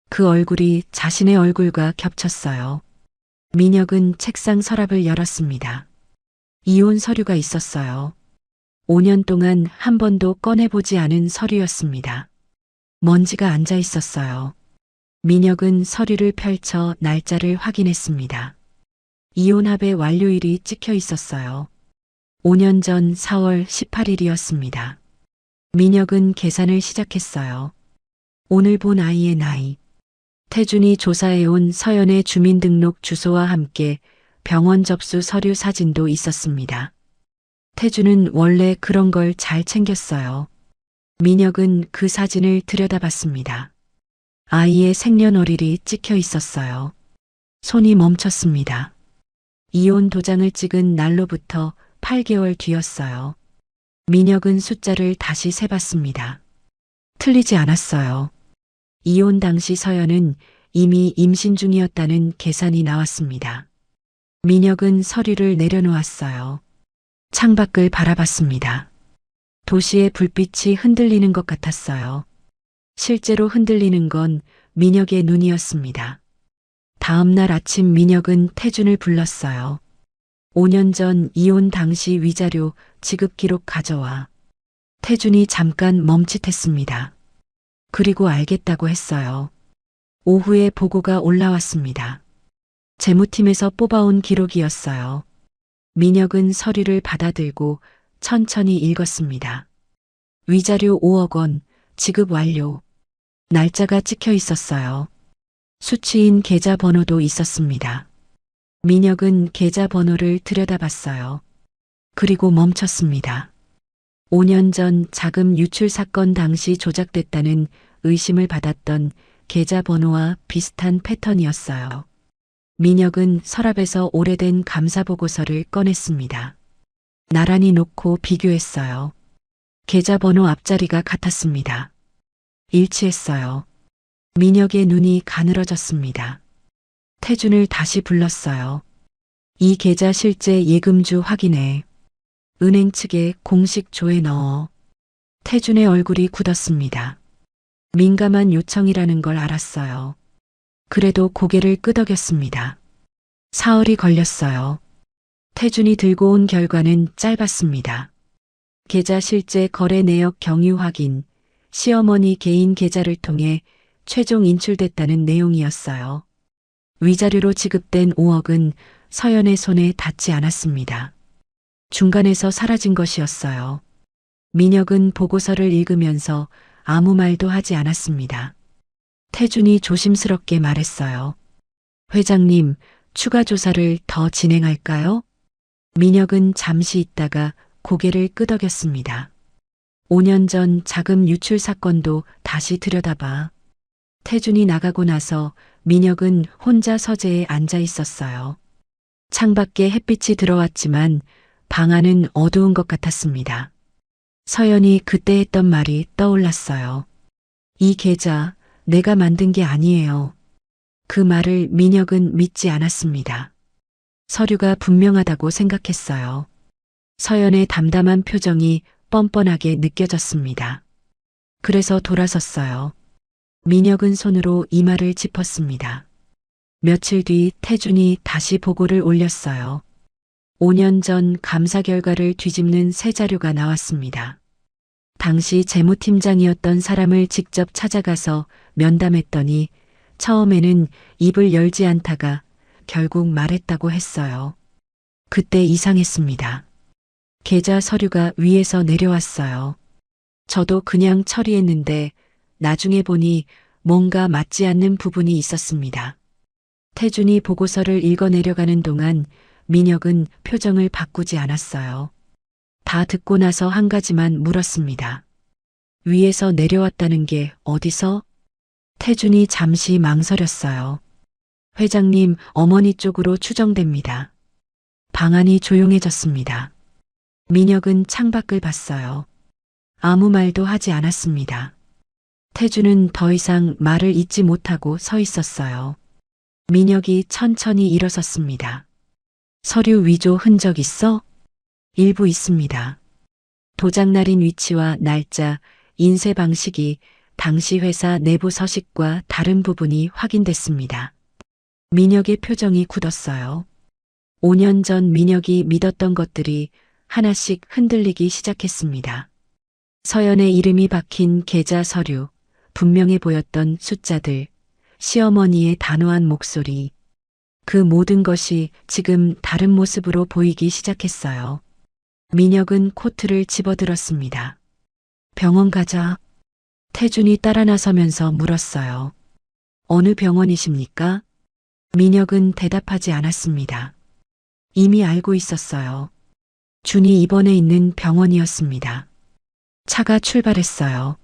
Speaker 1: 그 얼굴이 자신의 얼굴과 겹쳤어요. 민혁은 책상 서랍을 열었습니다. 이혼 서류가 있었어요. 5년 동안 한 번도 꺼내보지 않은 서류였습니다. 먼지가 앉아 있었어요. 민혁은 서류를 펼쳐 날짜를 확인했습니다. 이혼합의 완료일이 찍혀 있었어요. 5년 전 4월 18일이었습니다. 민혁은 계산을 시작했어요. 오늘 본 아이의 나이. 태준이 조사해온 서연의 주민등록 주소와 함께 병원 접수 서류 사진도 있었습니다. 태준은 원래 그런 걸 잘 챙겼어요. 민혁은 그 사진을 들여다봤습니다. 아이의 생년월일이 찍혀 있었어요. 손이 멈췄습니다. 이혼 도장을 찍은 날로부터 8개월 뒤였어요. 민혁은 숫자를 다시 세봤습니다. 틀리지 않았어요. 이혼 당시 서연은 이미 임신 중이었다는 계산이 나왔습니다. 민혁은 서류를 내려놓았어요. 창밖을 바라봤습니다. 도시의 불빛이 흔들리는 것 같았어요. 실제로 흔들리는 건 민혁의 눈이었습니다. 다음 날 아침 민혁은 태준을 불렀어요. 5년 전 이혼 당시 위자료 지급 기록 가져와. 태준이 잠깐 멈칫했습니다. 그리고 알겠다고 했어요. 오후에 보고가 올라왔습니다. 재무팀에서 뽑아온 기록이었어요. 민혁은 서류를 받아들고 천천히 읽었습니다. 위자료 5억 원, 지급 완료. 날짜가 찍혀 있었어요. 수취인 계좌번호도 있었습니다. 민혁은 계좌번호를 들여다봤어요. 그리고 멈췄습니다. 5년 전 자금 유출 사건 당시 조작됐다는 의심을 받았던 계좌번호와 비슷한 패턴이었어요. 민혁은 서랍에서 오래된 감사보고서를 꺼냈습니다. 나란히 놓고 비교했어요. 계좌번호 앞자리가 같았습니다. 일치했어요. 민혁의 눈이 가늘어졌습니다. 태준을 다시 불렀어요. 이 계좌 실제 예금주 확인해. 은행 측에 공식 조에 넣어. 태준의 얼굴이 굳었습니다. 민감한 요청이라는 걸 알았어요. 그래도 고개를 끄덕였습니다. 사흘이 걸렸어요. 태준이 들고 온 결과는 짧았습니다. 계좌 실제 거래 내역 경유 확인, 시어머니 개인 계좌를 통해 최종 인출됐다는 내용이었어요. 위자료로 지급된 5억은 서연의 손에 닿지 않았습니다. 중간에서 사라진 것이었어요. 민혁은 보고서를 읽으면서 아무 말도 하지 않았습니다. 태준이 조심스럽게 말했어요. 회장님, 추가 조사를 더 진행할까요? 민혁은 잠시 있다가 고개를 끄덕였습니다. 5년 전 자금 유출 사건도 다시 들여다봐. 태준이 나가고 나서 민혁은 혼자 서재에 앉아 있었어요. 창밖에 햇빛이 들어왔지만 방 안은 어두운 것 같았습니다. 서연이 그때 했던 말이 떠올랐어요. 이 계좌 내가 만든 게 아니에요. 그 말을 민혁은 믿지 않았습니다. 서류가 분명하다고 생각했어요. 서연의 담담한 표정이 뻔뻔하게 느껴졌습니다. 그래서 돌아섰어요. 민혁은 손으로 이마를 짚었습니다. 며칠 뒤 태준이 다시 보고를 올렸어요. 5년 전 감사 결과를 뒤집는 새 자료가 나왔습니다. 당시 재무팀장이었던 사람을 직접 찾아가서 면담했더니 처음에는 입을 열지 않다가 결국 말했다고 했어요. 그때 이상했습니다. 계좌 서류가 위에서 내려왔어요. 저도 그냥 처리했는데 나중에 보니 뭔가 맞지 않는 부분이 있었습니다. 태준이 보고서를 읽어내려가는 동안 민혁은 표정을 바꾸지 않았어요. 다 듣고 나서 한 가지만 물었습니다. 위에서 내려왔다는 게 어디서? 태준이 잠시 망설였어요. 회장님, 어머니 쪽으로 추정됩니다. 방안이 조용해졌습니다. 민혁은 창밖을 봤어요. 아무 말도 하지 않았습니다. 태준은 더 이상 말을 잇지 못하고 서 있었어요. 민혁이 천천히 일어섰습니다. 서류 위조 흔적 있어? 일부 있습니다. 도장 날인 위치와 날짜, 인쇄 방식이 당시 회사 내부 서식과 다른 부분이 확인됐습니다. 민혁의 표정이 굳었어요. 5년 전 민혁이 믿었던 것들이 하나씩 흔들리기 시작했습니다. 서연의 이름이 박힌 계좌 서류, 분명해 보였던 숫자들, 시어머니의 단호한 목소리. 그 모든 것이 지금 다른 모습으로 보이기 시작했어요. 민혁은 코트를 집어들었습니다. 병원 가자. 태준이 따라 나서면서 물었어요. 어느 병원이십니까? 민혁은 대답하지 않았습니다. 이미 알고 있었어요. 준이 입원해 있는 병원이었습니다. 차가 출발했어요.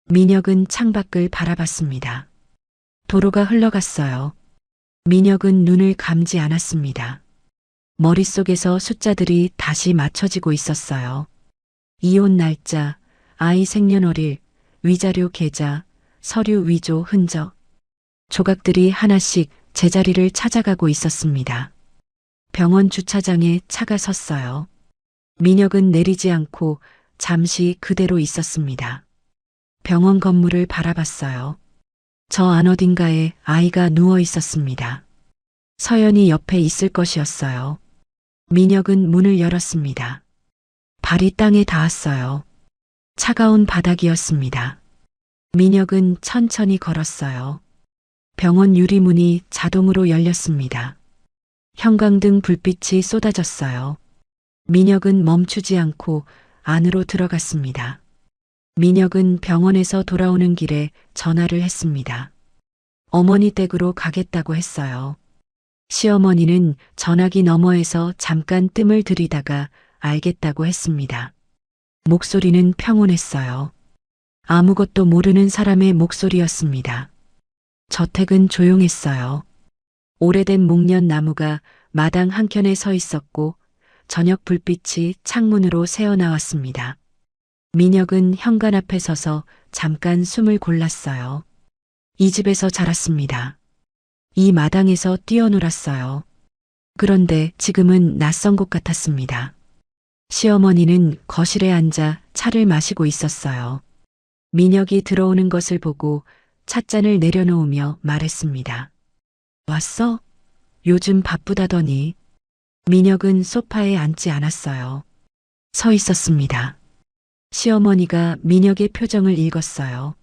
Speaker 1: 민혁은 창밖을 바라봤습니다. 도로가 흘러갔어요. 민혁은 눈을 감지 않았습니다. 머릿속에서 숫자들이 다시 맞춰지고 있었어요. 이혼 날짜, 아이 생년월일, 위자료 계좌, 서류 위조 흔적. 조각들이 하나씩 제자리를 찾아가고 있었습니다. 병원 주차장에 차가 섰어요. 민혁은 내리지 않고 잠시 그대로 있었습니다. 병원 건물을 바라봤어요. 저 안 어딘가에 아이가 누워 있었습니다. 서연이 옆에 있을 것이었어요. 민혁은 문을 열었습니다. 발이 땅에 닿았어요. 차가운 바닥이었습니다. 민혁은 천천히 걸었어요. 병원 유리문이 자동으로 열렸습니다. 형광등 불빛이 쏟아졌어요. 민혁은 멈추지 않고 안으로 들어갔습니다. 민혁은 병원에서 돌아오는 길에 전화를 했습니다. 어머니 댁으로 가겠다고 했어요. 시어머니는 전화기 너머에서 잠깐 뜸을 들이다가 알겠다고 했습니다. 목소리는 평온했어요. 아무것도 모르는 사람의 목소리였습니다. 저택은 조용했어요. 오래된 목련 나무가 마당 한켠에 서 있었고 저녁 불빛이 창문으로 새어나왔습니다. 민혁은 현관 앞에 서서 잠깐 숨을 골랐어요. 이 집에서 자랐습니다. 이 마당에서 뛰어놀았어요. 그런데 지금은 낯선 곳 같았습니다. 시어머니는 거실에 앉아 차를 마시고 있었어요. 민혁이 들어오는 것을 보고 찻잔을 내려놓으며 말했습니다. 왔어? 요즘 바쁘다더니. 민혁은 소파에 앉지 않았어요. 서 있었습니다. 시어머니가 민혁의 표정을 읽었어요.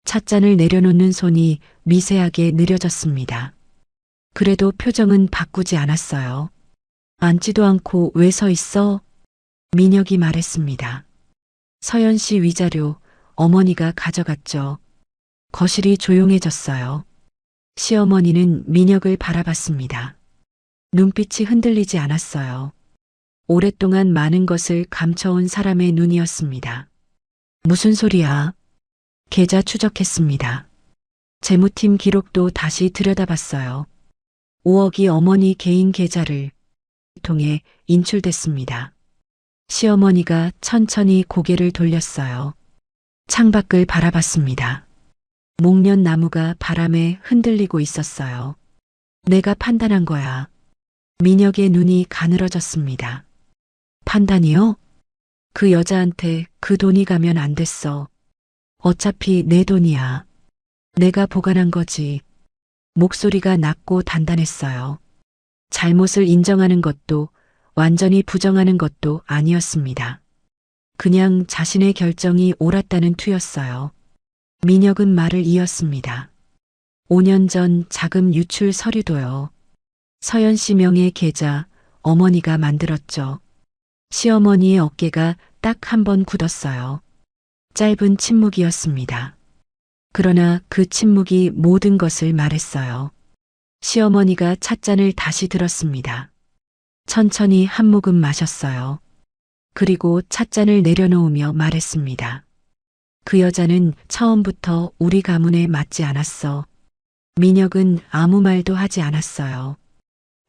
Speaker 1: 찻잔을 내려놓는 손이 미세하게 느려졌습니다. 그래도 표정은 바꾸지 않았어요. 앉지도 않고 왜 서 있어? 민혁이 말했습니다. 서연 씨 위자료 어머니가 가져갔죠. 거실이 조용해졌어요. 시어머니는 민혁을 바라봤습니다. 눈빛이 흔들리지 않았어요. 오랫동안 많은 것을 감춰온 사람의 눈이었습니다. 무슨 소리야? 계좌 추적했습니다. 재무팀 기록도 다시 들여다봤어요. 5억이 어머니 개인 계좌를 통해 인출됐습니다. 시어머니가 천천히 고개를 돌렸어요. 창밖을 바라봤습니다. 목련 나무가 바람에 흔들리고 있었어요. 내가 판단한 거야. 민혁의 눈이 가늘어졌습니다. 판단이요? 그 여자한테 그 돈이 가면 안 됐어. 어차피 내 돈이야. 내가 보관한 거지. 목소리가 낮고 단단했어요. 잘못을 인정하는 것도 완전히 부정하는 것도 아니었습니다. 그냥 자신의 결정이 옳았다는 투였어요. 민혁은 말을 이었습니다. 5년 전 자금 유출 서류도요. 서연 씨 명의 계좌 어머니가 만들었죠. 시어머니의 어깨가 딱 한 번 굳었어요. 짧은 침묵이었습니다. 그러나 그 침묵이 모든 것을 말했어요. 시어머니가 찻잔을 다시 들었습니다. 천천히 한 모금 마셨어요. 그리고 찻잔을 내려놓으며 말했습니다. 그 여자는 처음부터 우리 가문에 맞지 않았어. 민혁은 아무 말도 하지 않았어요.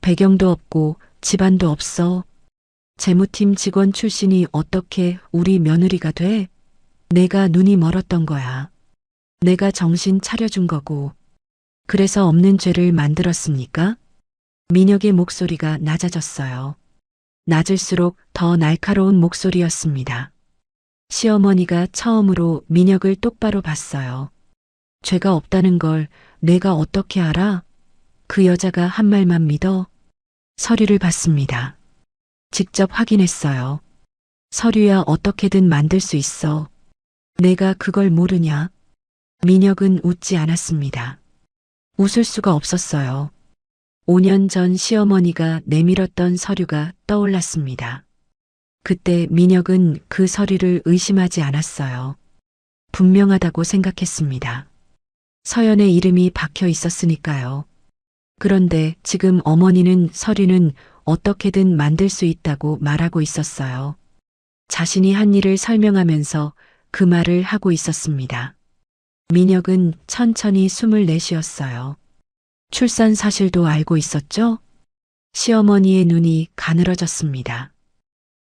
Speaker 1: 배경도 없고 집안도 없어. 재무팀 직원 출신이 어떻게 우리 며느리가 돼? 내가 눈이 멀었던 거야. 내가 정신 차려준 거고. 그래서 없는 죄를 만들었습니까? 민혁의 목소리가 낮아졌어요. 낮을수록 더 날카로운 목소리였습니다. 시어머니가 처음으로 민혁을 똑바로 봤어요. 죄가 없다는 걸 내가 어떻게 알아? 그 여자가 한 말만 믿어? 서류를 봤습니다. 직접 확인했어요. 서류야 어떻게든 만들 수 있어. 내가 그걸 모르냐? 민혁은 웃지 않았습니다. 웃을 수가 없었어요. 5년 전 시어머니가 내밀었던 서류가 떠올랐습니다. 그때 민혁은 그 서류를 의심하지 않았어요. 분명하다고 생각했습니다. 서연의 이름이 박혀 있었으니까요. 그런데 지금 어머니는 서류는 어떻게든 만들 수 있다고 말하고 있었어요. 자신이 한 일을 설명하면서 그 말을 하고 있었습니다. 민혁은 천천히 숨을 내쉬었어요. 출산 사실도 알고 있었죠? 시어머니의 눈이 가늘어졌습니다.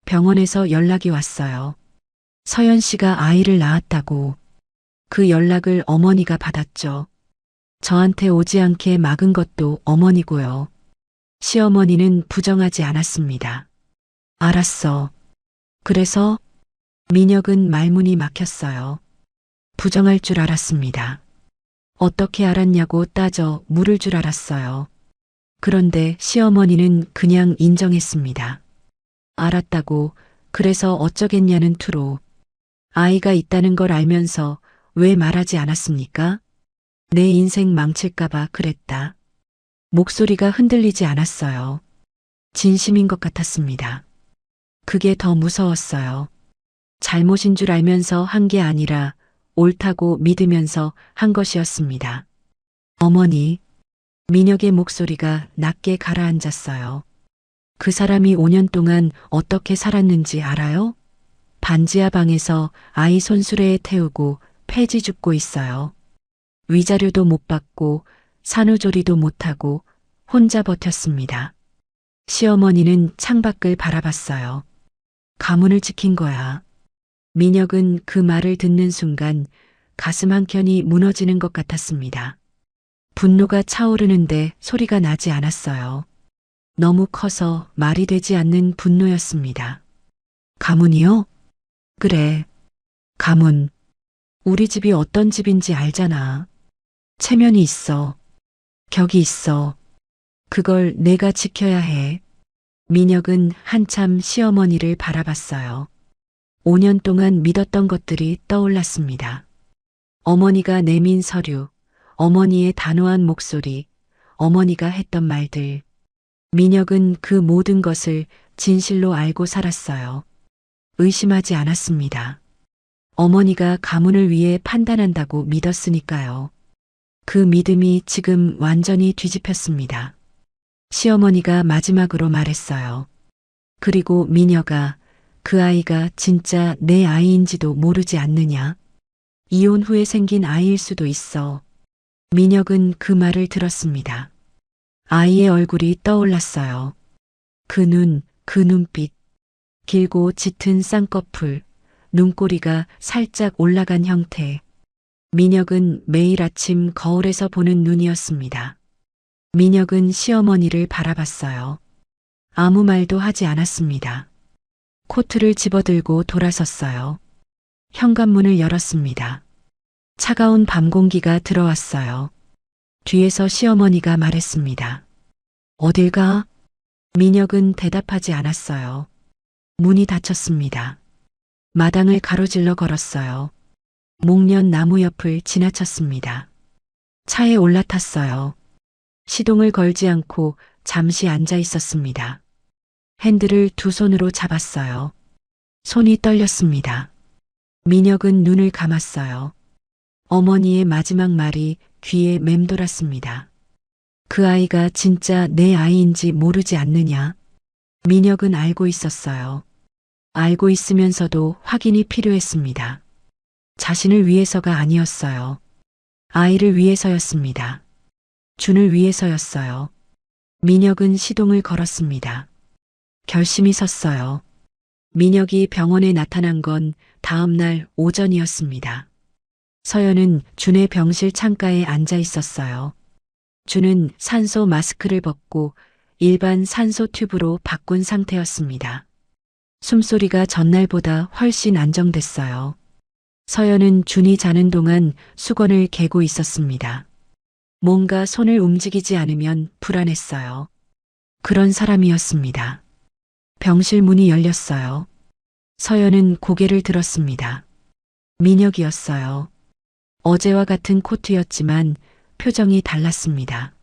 Speaker 1: 병원에서 연락이 왔어요. 서연 씨가 아이를 낳았다고. 그 연락을 어머니가 받았죠. 저한테 오지 않게 막은 것도 어머니고요. 시어머니는 부정하지 않았습니다. 알았어. 그래서 민혁은 말문이 막혔어요. 부정할 줄 알았습니다. 어떻게 알았냐고 따져 물을 줄 알았어요. 그런데 시어머니는 그냥 인정했습니다. 알았다고 그래서 어쩌겠냐는 투로 아이가 있다는 걸 알면서 왜 말하지 않았습니까? 내 인생 망칠까봐 그랬다. 목소리가 흔들리지 않았어요. 진심인 것 같았습니다. 그게 더 무서웠어요. 잘못인 줄 알면서 한 게 아니라 옳다고 믿으면서 한 것이었습니다. 어머니, 민혁의 목소리가 낮게 가라앉았어요. 그 사람이 5년 동안 어떻게 살았는지 알아요? 반지하 방에서 아이 손수레에 태우고 폐지 줍고 있어요. 위자료도 못 받고 산후조리도 못하고 혼자 버텼습니다. 시어머니는 창밖을 바라봤어요. 가문을 지킨 거야. 민혁은 그 말을 듣는 순간 가슴 한켠이 무너지는 것 같았습니다. 분노가 차오르는데 소리가 나지 않았어요. 너무 커서 말이 되지 않는 분노였습니다. 가문이요? 그래, 가문. 우리 집이 어떤 집인지 알잖아. 체면이 있어. 격이 있어. 그걸 내가 지켜야 해. 민혁은 한참 시어머니를 바라봤어요. 5년 동안 믿었던 것들이 떠올랐습니다. 어머니가 내민 서류, 어머니의 단호한 목소리, 어머니가 했던 말들. 민혁은 그 모든 것을 진실로 알고 살았어요. 의심하지 않았습니다. 어머니가 가문을 위해 판단한다고 믿었으니까요. 그 믿음이 지금 완전히 뒤집혔습니다. 시어머니가 마지막으로 말했어요. 그리고 민혁아, 그 아이가 진짜 내 아이인지도 모르지 않느냐? 이혼 후에 생긴 아이일 수도 있어. 민혁은 그 말을 들었습니다. 아이의 얼굴이 떠올랐어요. 그 눈, 그 눈빛. 길고 짙은 쌍꺼풀, 눈꼬리가 살짝 올라간 형태. 민혁은 매일 아침 거울에서 보는 눈이었습니다. 민혁은 시어머니를 바라봤어요. 아무 말도 하지 않았습니다. 코트를 집어들고 돌아섰어요. 현관문을 열었습니다. 차가운 밤 공기가 들어왔어요. 뒤에서 시어머니가 말했습니다. 어딜 가? 민혁은 대답하지 않았어요. 문이 닫혔습니다. 마당을 가로질러 걸었어요. 목련 나무 옆을 지나쳤습니다. 차에 올라탔어요. 시동을 걸지 않고 잠시 앉아 있었습니다. 핸들을 두 손으로 잡았어요. 손이 떨렸습니다. 민혁은 눈을 감았어요. 어머니의 마지막 말이 귀에 맴돌았습니다. 그 아이가 진짜 내 아이인지 모르지 않느냐? 민혁은 알고 있었어요. 알고 있으면서도 확인이 필요했습니다. 자신을 위해서가 아니었어요. 아이를 위해서였습니다. 준을 위해서였어요. 민혁은 시동을 걸었습니다. 결심이 섰어요. 민혁이 병원에 나타난 건 다음 날 오전이었습니다. 서연은 준의 병실 창가에 앉아 있었어요. 준은 산소 마스크를 벗고 일반 산소 튜브로 바꾼 상태였습니다. 숨소리가 전날보다 훨씬 안정됐어요. 서연은 준이 자는 동안 수건을 개고 있었습니다. 뭔가 손을 움직이지 않으면 불안했어요. 그런 사람이었습니다. 병실 문이 열렸어요. 서연은 고개를 들었습니다. 민혁이었어요. 어제와 같은 코트였지만 표정이 달랐습니다.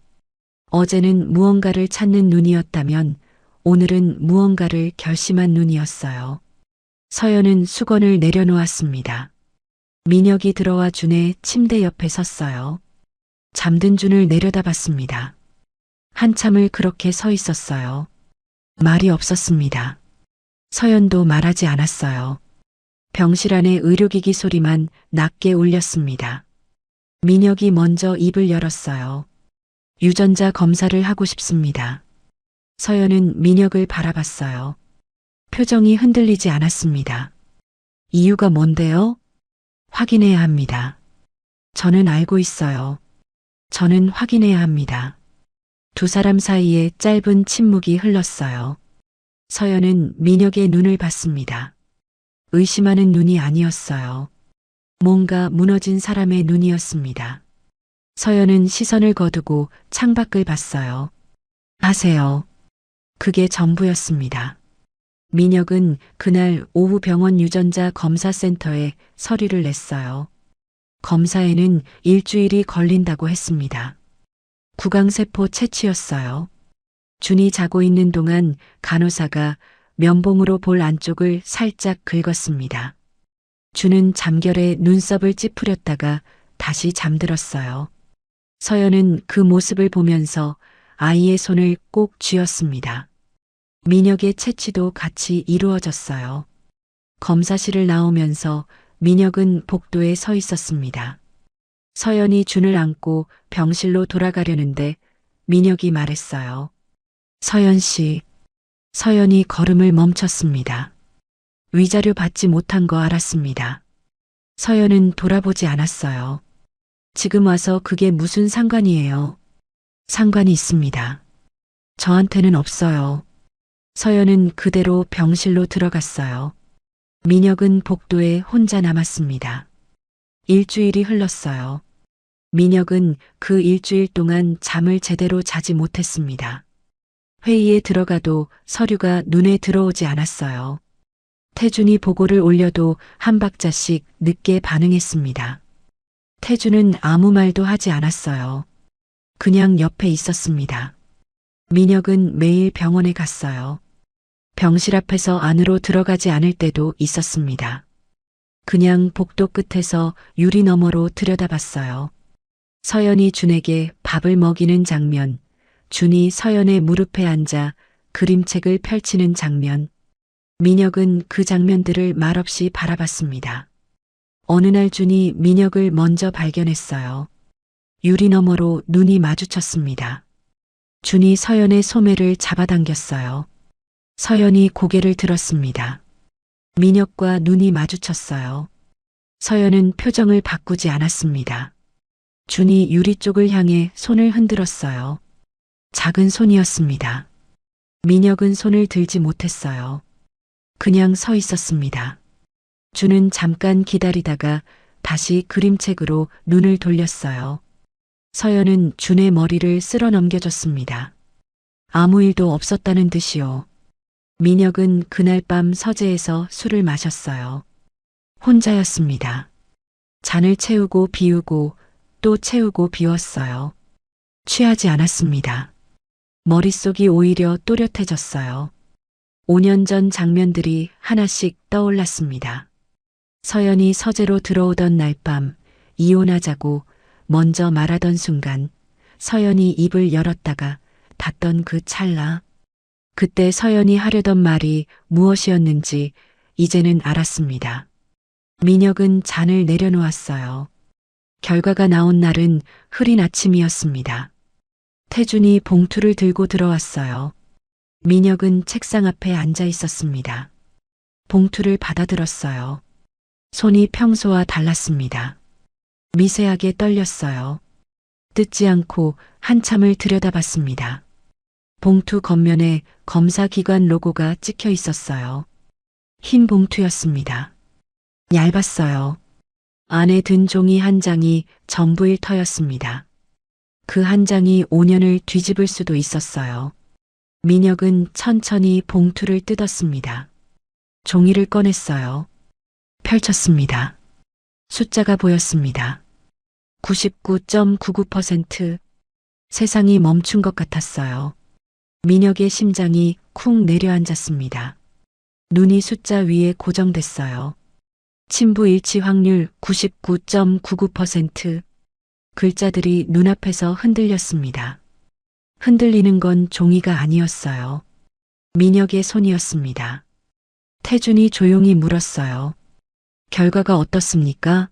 Speaker 1: 어제는 무언가를 찾는 눈이었다면 오늘은 무언가를 결심한 눈이었어요. 서연은 수건을 내려놓았습니다. 민혁이 들어와 준의 침대 옆에 섰어요. 잠든 준을 내려다봤습니다. 한참을 그렇게 서 있었어요. 말이 없었습니다. 서연도 말하지 않았어요. 병실 안의 의료기기 소리만 낮게 울렸습니다. 민혁이 먼저 입을 열었어요. 유전자 검사를 하고 싶습니다. 서연은 민혁을 바라봤어요. 표정이 흔들리지 않았습니다. 이유가 뭔데요? 확인해야 합니다. 저는 알고 있어요. 저는 확인해야 합니다. 두 사람 사이에 짧은 침묵이 흘렀어요. 서연은 민혁의 눈을 봤습니다. 의심하는 눈이 아니었어요. 뭔가 무너진 사람의 눈이었습니다. 서연은 시선을 거두고 창밖을 봤어요. 하세요. 그게 전부였습니다. 민혁은 그날 오후 병원 유전자 검사센터에 서류를 냈어요. 검사에는 일주일이 걸린다고 했습니다. 구강세포 채취였어요. 준이 자고 있는 동안 간호사가 면봉으로 볼 안쪽을 살짝 긁었습니다. 준은 잠결에 눈썹을 찌푸렸다가 다시 잠들었어요. 서연은 그 모습을 보면서 아이의 손을 꼭 쥐었습니다. 민혁의 채취도 같이 이루어졌어요. 검사실을 나오면서 민혁은 복도에 서 있었습니다. 서연이 준을 안고 병실로 돌아가려는데 민혁이 말했어요. 서연 씨. 서연이 걸음을 멈췄습니다. 위자료 받지 못한 거 알았습니다. 서연은 돌아보지 않았어요. 지금 와서 그게 무슨 상관이에요? 상관이 있습니다. 저한테는 없어요. 서연은 그대로 병실로 들어갔어요. 민혁은 복도에 혼자 남았습니다. 일주일이 흘렀어요. 민혁은 그 일주일 동안 잠을 제대로 자지 못했습니다. 회의에 들어가도 서류가 눈에 들어오지 않았어요. 태준이 보고를 올려도 한 박자씩 늦게 반응했습니다. 태준은 아무 말도 하지 않았어요. 그냥 옆에 있었습니다. 민혁은 매일 병원에 갔어요. 병실 앞에서 안으로 들어가지 않을 때도 있었습니다. 그냥 복도 끝에서 유리 너머로 들여다봤어요. 서연이 준에게 밥을 먹이는 장면, 준이 서연의 무릎에 앉아 그림책을 펼치는 장면. 민혁은 그 장면들을 말없이 바라봤습니다. 어느 날 준이 민혁을 먼저 발견했어요. 유리 너머로 눈이 마주쳤습니다. 준이 서연의 소매를 잡아당겼어요. 서연이 고개를 들었습니다. 민혁과 눈이 마주쳤어요. 서연은 표정을 바꾸지 않았습니다. 준이 유리 쪽을 향해 손을 흔들었어요. 작은 손이었습니다. 민혁은 손을 들지 못했어요. 그냥 서 있었습니다. 준은 잠깐 기다리다가 다시 그림책으로 눈을 돌렸어요. 서연은 준의 머리를 쓸어 넘겨줬습니다. 아무 일도 없었다는 듯이요. 민혁은 그날 밤 서재에서 술을 마셨어요. 혼자였습니다. 잔을 채우고 비우고 또 채우고 비웠어요. 취하지 않았습니다. 머릿속이 오히려 또렷해졌어요. 5년 전 장면들이 하나씩 떠올랐습니다. 서연이 서재로 들어오던 날 밤 이혼하자고 먼저 말하던 순간 서연이 입을 열었다가 닫던 그 찰나. 그때 서연이 하려던 말이 무엇이었는지 이제는 알았습니다. 민혁은 잔을 내려놓았어요. 결과가 나온 날은 흐린 아침이었습니다. 태준이 봉투를 들고 들어왔어요. 민혁은 책상 앞에 앉아 있었습니다. 봉투를 받아들었어요. 손이 평소와 달랐습니다. 미세하게 떨렸어요. 뜯지 않고 한참을 들여다봤습니다. 봉투 겉면에 검사기관 로고가 찍혀 있었어요. 흰 봉투였습니다. 얇았어요. 안에 든 종이 한 장이 전부일 터였습니다. 그 한 장이 5년을 뒤집을 수도 있었어요. 민혁은 천천히 봉투를 뜯었습니다. 종이를 꺼냈어요. 펼쳤습니다. 숫자가 보였습니다. 99.99%. 세상이 멈춘 것 같았어요. 민혁의 심장이 쿵 내려앉았습니다. 눈이 숫자 위에 고정됐어요. 친부 일치 확률 99.99%. 글자들이 눈앞에서 흔들렸습니다. 흔들리는 건 종이가 아니었어요. 민혁의 손이었습니다. 태준이 조용히 물었어요. 결과가 어떻습니까?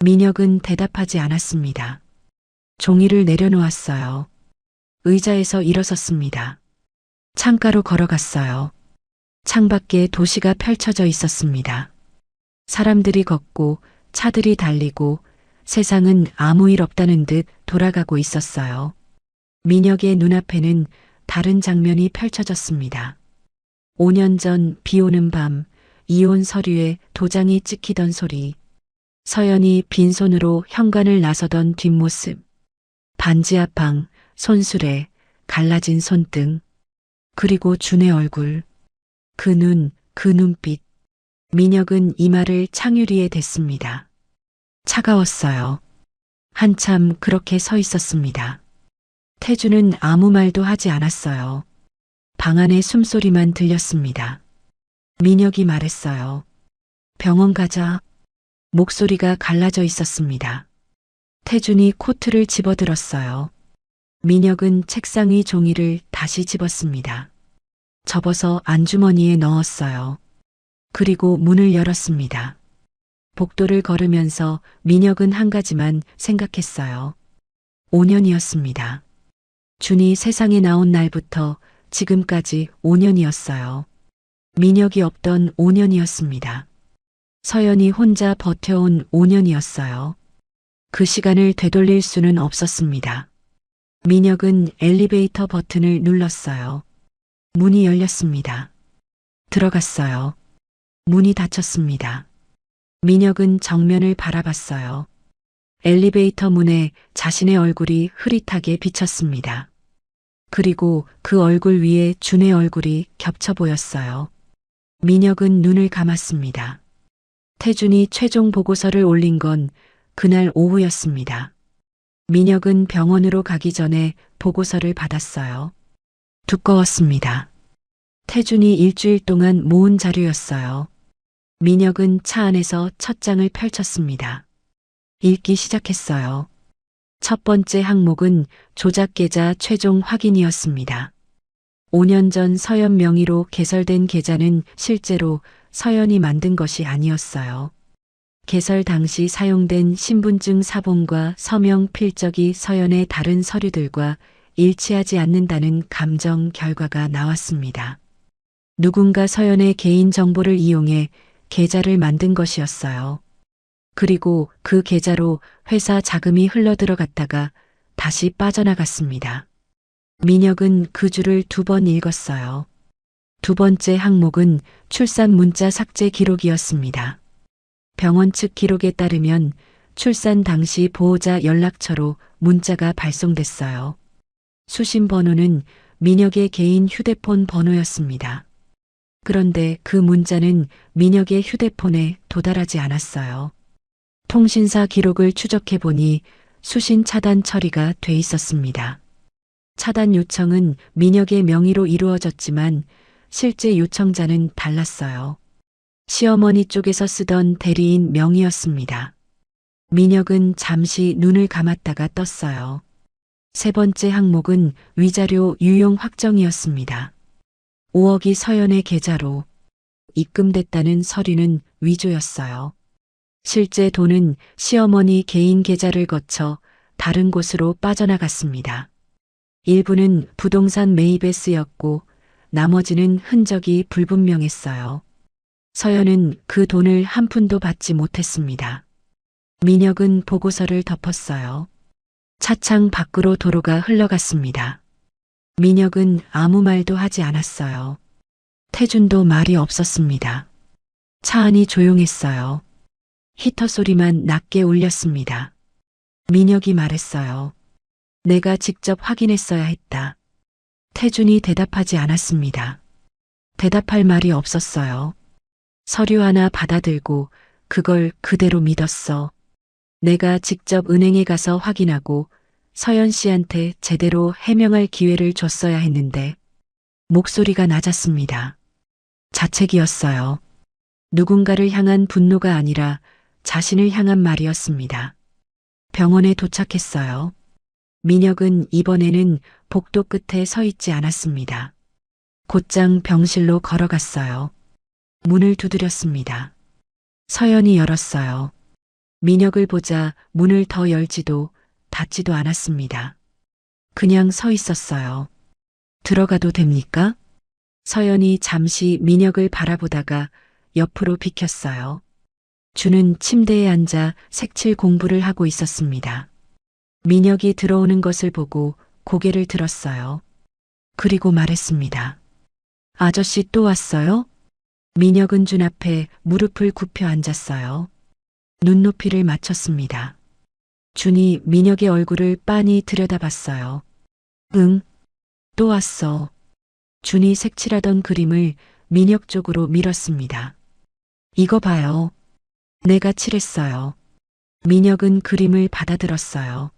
Speaker 1: 민혁은 대답하지 않았습니다. 종이를 내려놓았어요. 의자에서 일어섰습니다. 창가로 걸어갔어요. 창밖에 도시가 펼쳐져 있었습니다. 사람들이 걷고 차들이 달리고 세상은 아무 일 없다는 듯 돌아가고 있었어요. 민혁의 눈앞에는 다른 장면이 펼쳐졌습니다. 5년 전 비 오는 밤 이혼 서류에 도장이 찍히던 소리, 서연이 빈손으로 현관을 나서던 뒷모습, 반지 하방, 손수레, 갈라진 손등, 그리고 준의 얼굴, 그 눈, 그 눈빛. 민혁은 이마를 창유리에 댔습니다. 차가웠어요. 한참 그렇게 서 있었습니다. 태주는 아무 말도 하지 않았어요. 방 안의 숨소리만 들렸습니다. 민혁이 말했어요. 병원 가자. 목소리가 갈라져 있었습니다. 태준이 코트를 집어들었어요. 민혁은 책상 위 종이를 다시 집었습니다. 접어서 안주머니에 넣었어요. 그리고 문을 열었습니다. 복도를 걸으면서 민혁은 한 가지만 생각했어요. 5년이었습니다. 준이 세상에 나온 날부터 지금까지 5년이었어요. 민혁이 없던 5년이었습니다. 서연이 혼자 버텨온 5년이었어요. 그 시간을 되돌릴 수는 없었습니다. 민혁은 엘리베이터 버튼을 눌렀어요. 문이 열렸습니다. 들어갔어요. 문이 닫혔습니다. 민혁은 정면을 바라봤어요. 엘리베이터 문에 자신의 얼굴이 흐릿하게 비쳤습니다. 그리고 그 얼굴 위에 준의 얼굴이 겹쳐 보였어요. 민혁은 눈을 감았습니다. 태준이 최종 보고서를 올린 건 그날 오후였습니다. 민혁은 병원으로 가기 전에 보고서를 받았어요. 두꺼웠습니다. 태준이 일주일 동안 모은 자료였어요. 민혁은 차 안에서 첫 장을 펼쳤습니다. 읽기 시작했어요. 첫 번째 항목은 조작 계좌 최종 확인이었습니다. 5년 전 서연 명의로 개설된 계좌는 실제로 서연이 만든 것이 아니었어요. 개설 당시 사용된 신분증 사본과 서명 필적이 서연의 다른 서류들과 일치하지 않는다는 감정 결과가 나왔습니다. 누군가 서연의 개인 정보를 이용해 계좌를 만든 것이었어요. 그리고 그 계좌로 회사 자금이 흘러들어갔다가 다시 빠져나갔습니다. 민혁은 그 줄을 2번 읽었어요. 두 번째 항목은 출산 문자 삭제 기록이었습니다. 병원 측 기록에 따르면 출산 당시 보호자 연락처로 문자가 발송됐어요. 수신 번호는 민혁의 개인 휴대폰 번호였습니다. 그런데 그 문자는 민혁의 휴대폰에 도달하지 않았어요. 통신사 기록을 추적해 보니 수신 차단 처리가 돼 있었습니다. 차단 요청은 민혁의 명의로 이루어졌지만 실제 요청자는 달랐어요. 시어머니 쪽에서 쓰던 대리인 명의였습니다. 민혁은 잠시 눈을 감았다가 떴어요. 세 번째 항목은 위자료 유용 확정이었습니다. 5억이 서연의 계좌로 입금됐다는 서류는 위조였어요. 실제 돈은 시어머니 개인 계좌를 거쳐 다른 곳으로 빠져나갔습니다. 일부는 부동산 매입에 쓰였고 나머지는 흔적이 불분명했어요. 서연은 그 돈을 한 푼도 받지 못했습니다. 민혁은 보고서를 덮었어요. 차창 밖으로 도로가 흘러갔습니다. 민혁은 아무 말도 하지 않았어요. 태준도 말이 없었습니다. 차 안이 조용했어요. 히터 소리만 낮게 울렸습니다. 민혁이 말했어요. 내가 직접 확인했어야 했다. 태준이 대답하지 않았습니다. 대답할 말이 없었어요. 서류 하나 받아들고 그걸 그대로 믿었어. 내가 직접 은행에 가서 확인하고 서연 씨한테 제대로 해명할 기회를 줬어야 했는데 목소리가 낮았습니다. 자책이었어요. 누군가를 향한 분노가 아니라 자신을 향한 말이었습니다. 병원에 도착했어요. 민혁은 이번에는 복도 끝에 서 있지 않았습니다. 곧장 병실로 걸어갔어요. 문을 두드렸습니다. 서연이 열었어요. 민혁을 보자 문을 더 열지도 닫지도 않았습니다. 그냥 서 있었어요. 들어가도 됩니까? 서연이 잠시 민혁을 바라보다가 옆으로 비켰어요. 주는 침대에 앉아 색칠 공부를 하고 있었습니다. 민혁이 들어오는 것을 보고 고개를 들었어요. 그리고 말했습니다. 아저씨 또 왔어요? 민혁은 준 앞에 무릎을 굽혀 앉았어요. 눈높이를 맞췄습니다. 준이 민혁의 얼굴을 빤히 들여다봤어요. 응, 또 왔어. 준이 색칠하던 그림을 민혁 쪽으로 밀었습니다. 이거 봐요. 내가 칠했어요. 민혁은 그림을 받아들었어요.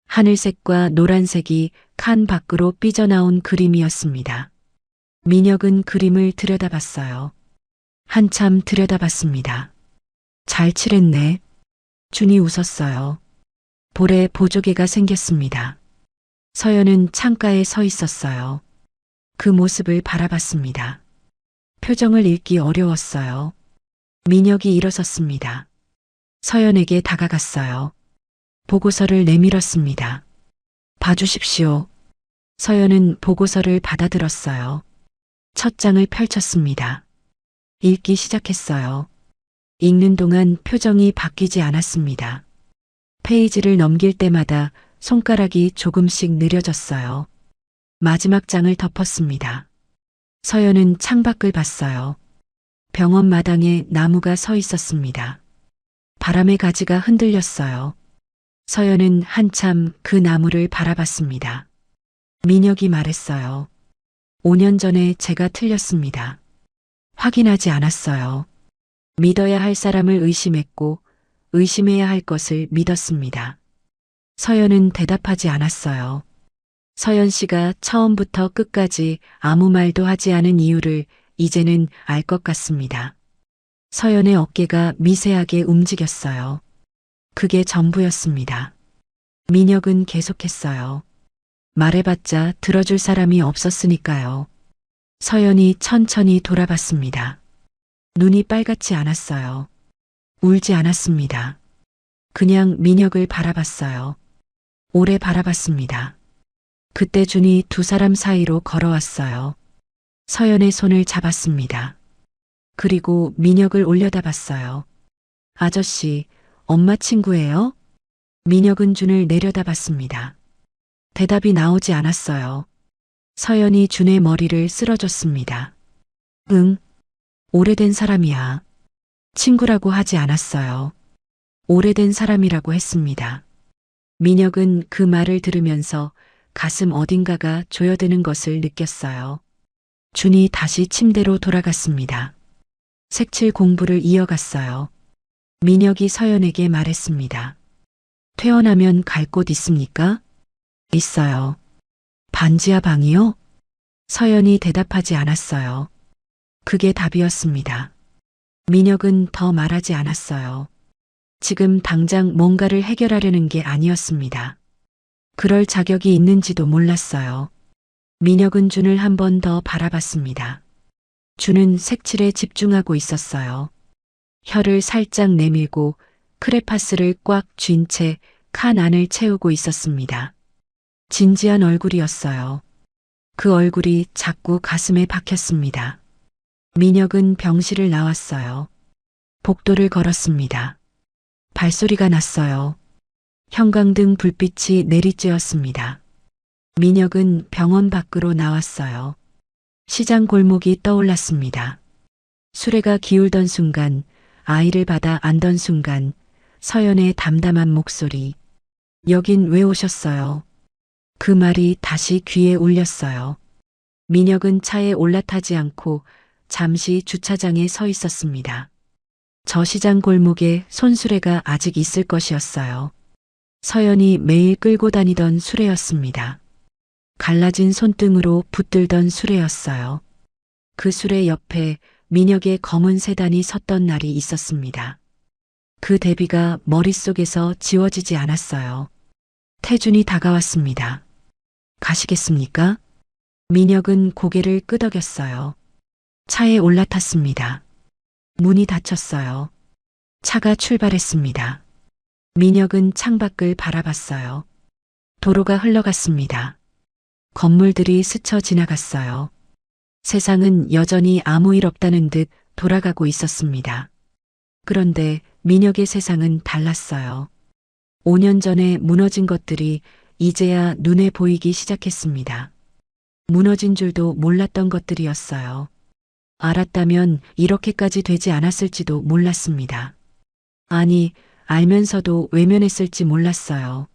Speaker 1: 하늘색과 노란색이 칸 밖으로 삐져나온 그림이었습니다. 민혁은 그림을 들여다봤어요. 한참 들여다봤습니다. 잘 칠했네. 준이 웃었어요. 볼에 보조개가 생겼습니다. 서연은 창가에 서 있었어요. 그 모습을 바라봤습니다. 표정을 읽기 어려웠어요. 민혁이 일어섰습니다. 서연에게 다가갔어요. 보고서를 내밀었습니다. 봐주십시오. 서연은 보고서를 받아들었어요. 첫 장을 펼쳤습니다. 읽기 시작했어요. 읽는 동안 표정이 바뀌지 않았습니다. 페이지를 넘길 때마다 손가락이 조금씩 느려졌어요. 마지막 장을 덮었습니다. 서연은 창밖을 봤어요. 병원 마당에 나무가 서 있었습니다. 바람의 가지가 흔들렸어요. 서연은 한참 그 나무를 바라봤습니다. 민혁이 말했어요. 5년 전에 제가 틀렸습니다. 확인하지 않았어요. 믿어야 할 사람을 의심했고 의심해야 할 것을 믿었습니다. 서연은 대답하지 않았어요. 서연 씨가 처음부터 끝까지 아무 말도 하지 않은 이유를 이제는 알 것 같습니다. 서연의 어깨가 미세하게 움직였어요. 그게 전부였습니다. 민혁은 계속했어요. 말해봤자 들어줄 사람이 없었으니까요. 서연이 천천히 돌아봤습니다. 눈이 빨갛지 않았어요. 울지 않았습니다. 그냥 민혁을 바라봤어요. 오래 바라봤습니다. 그때 준이 두 사람 사이로 걸어왔어요. 서연의 손을 잡았습니다. 그리고 민혁을 올려다봤어요. 아저씨, 엄마 친구예요? 민혁은 준을 내려다봤습니다. 대답이 나오지 않았어요. 서연이 준의 머리를 쓸어줬습니다. 응, 오래된 사람이야. 친구라고 하지 않았어요. 오래된 사람이라고 했습니다. 민혁은 그 말을 들으면서 가슴 어딘가가 조여드는 것을 느꼈어요. 준이 다시 침대로 돌아갔습니다. 색칠 공부를 이어갔어요. 민혁이 서연에게 말했습니다. 퇴원하면 갈 곳 있습니까? 있어요. 반지하 방이요? 서연이 대답하지 않았어요. 그게 답이었습니다. 민혁은 더 말하지 않았어요. 지금 당장 뭔가를 해결하려는 게 아니었습니다. 그럴 자격이 있는지도 몰랐어요. 민혁은 준을 한 번 더 바라봤습니다. 준은 색칠에 집중하고 있었어요. 혀를 살짝 내밀고 크레파스를 꽉 쥔 채 칸 안을 채우고 있었습니다. 진지한 얼굴이었어요. 그 얼굴이 자꾸 가슴에 박혔습니다. 민혁은 병실을 나왔어요. 복도를 걸었습니다. 발소리가 났어요. 형광등 불빛이 내리쬐었습니다. 민혁은 병원 밖으로 나왔어요. 시장 골목이 떠올랐습니다. 수레가 기울던 순간, 아이를 받아 안던 순간, 서연의 담담한 목소리. 여긴 왜 오셨어요? 그 말이 다시 귀에 울렸어요. 민혁은 차에 올라타지 않고 잠시 주차장에 서 있었습니다. 저 시장 골목에 손수레가 아직 있을 것이었어요. 서연이 매일 끌고 다니던 수레였습니다. 갈라진 손등으로 붙들던 수레였어요. 그 수레 옆에 민혁의 검은 세단이 섰던 날이 있었습니다. 그 대비가 머릿속에서 지워지지 않았어요. 태준이 다가왔습니다. 가시겠습니까? 민혁은 고개를 끄덕였어요. 차에 올라탔습니다. 문이 닫혔어요. 차가 출발했습니다. 민혁은 창밖을 바라봤어요. 도로가 흘러갔습니다. 건물들이 스쳐 지나갔어요. 세상은 여전히 아무 일 없다는 듯 돌아가고 있었습니다. 그런데 민혁의 세상은 달랐어요. 5년 전에 무너진 것들이 이제야 눈에 보이기 시작했습니다. 무너진 줄도 몰랐던 것들이었어요. 알았다면 이렇게까지 되지 않았을지도 몰랐습니다. 아니, 알면서도 외면했을지 몰랐어요.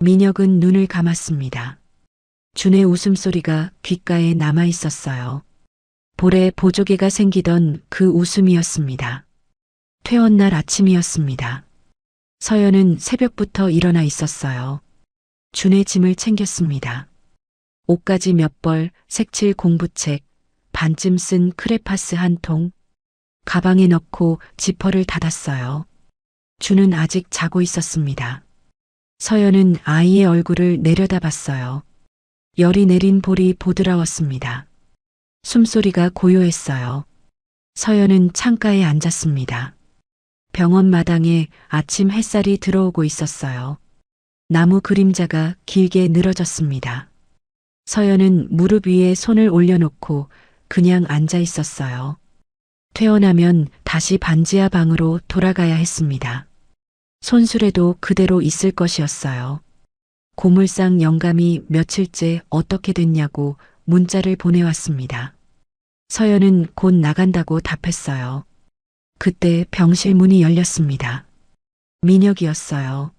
Speaker 1: 민혁은 눈을 감았습니다. 준의 웃음소리가 귓가에 남아 있었어요. 볼에 보조개가 생기던 그 웃음이었습니다. 퇴원날 아침이었습니다. 서연은 새벽부터 일어나 있었어요. 준의 짐을 챙겼습니다. 옷가지 몇 벌, 색칠 공부책, 반쯤 쓴 크레파스 한 통, 가방에 넣고 지퍼를 닫았어요. 준은 아직 자고 있었습니다. 서연은 아이의 얼굴을 내려다봤어요. 열이 내린 볼이 보드라웠습니다. 숨소리가 고요했어요. 서연은 창가에 앉았습니다. 병원 마당에 아침 햇살이 들어오고 있었어요. 나무 그림자가 길게 늘어졌습니다. 서연은 무릎 위에 손을 올려놓고 그냥 앉아 있었어요. 퇴원하면 다시 반지하 방으로 돌아가야 했습니다. 손수레도 그대로 있을 것이었어요. 고물상 영감이 며칠째 어떻게 됐냐고 문자를 보내왔습니다. 서연은 곧 나간다고 답했어요. 그때 병실 문이 열렸습니다. 민혁이었어요.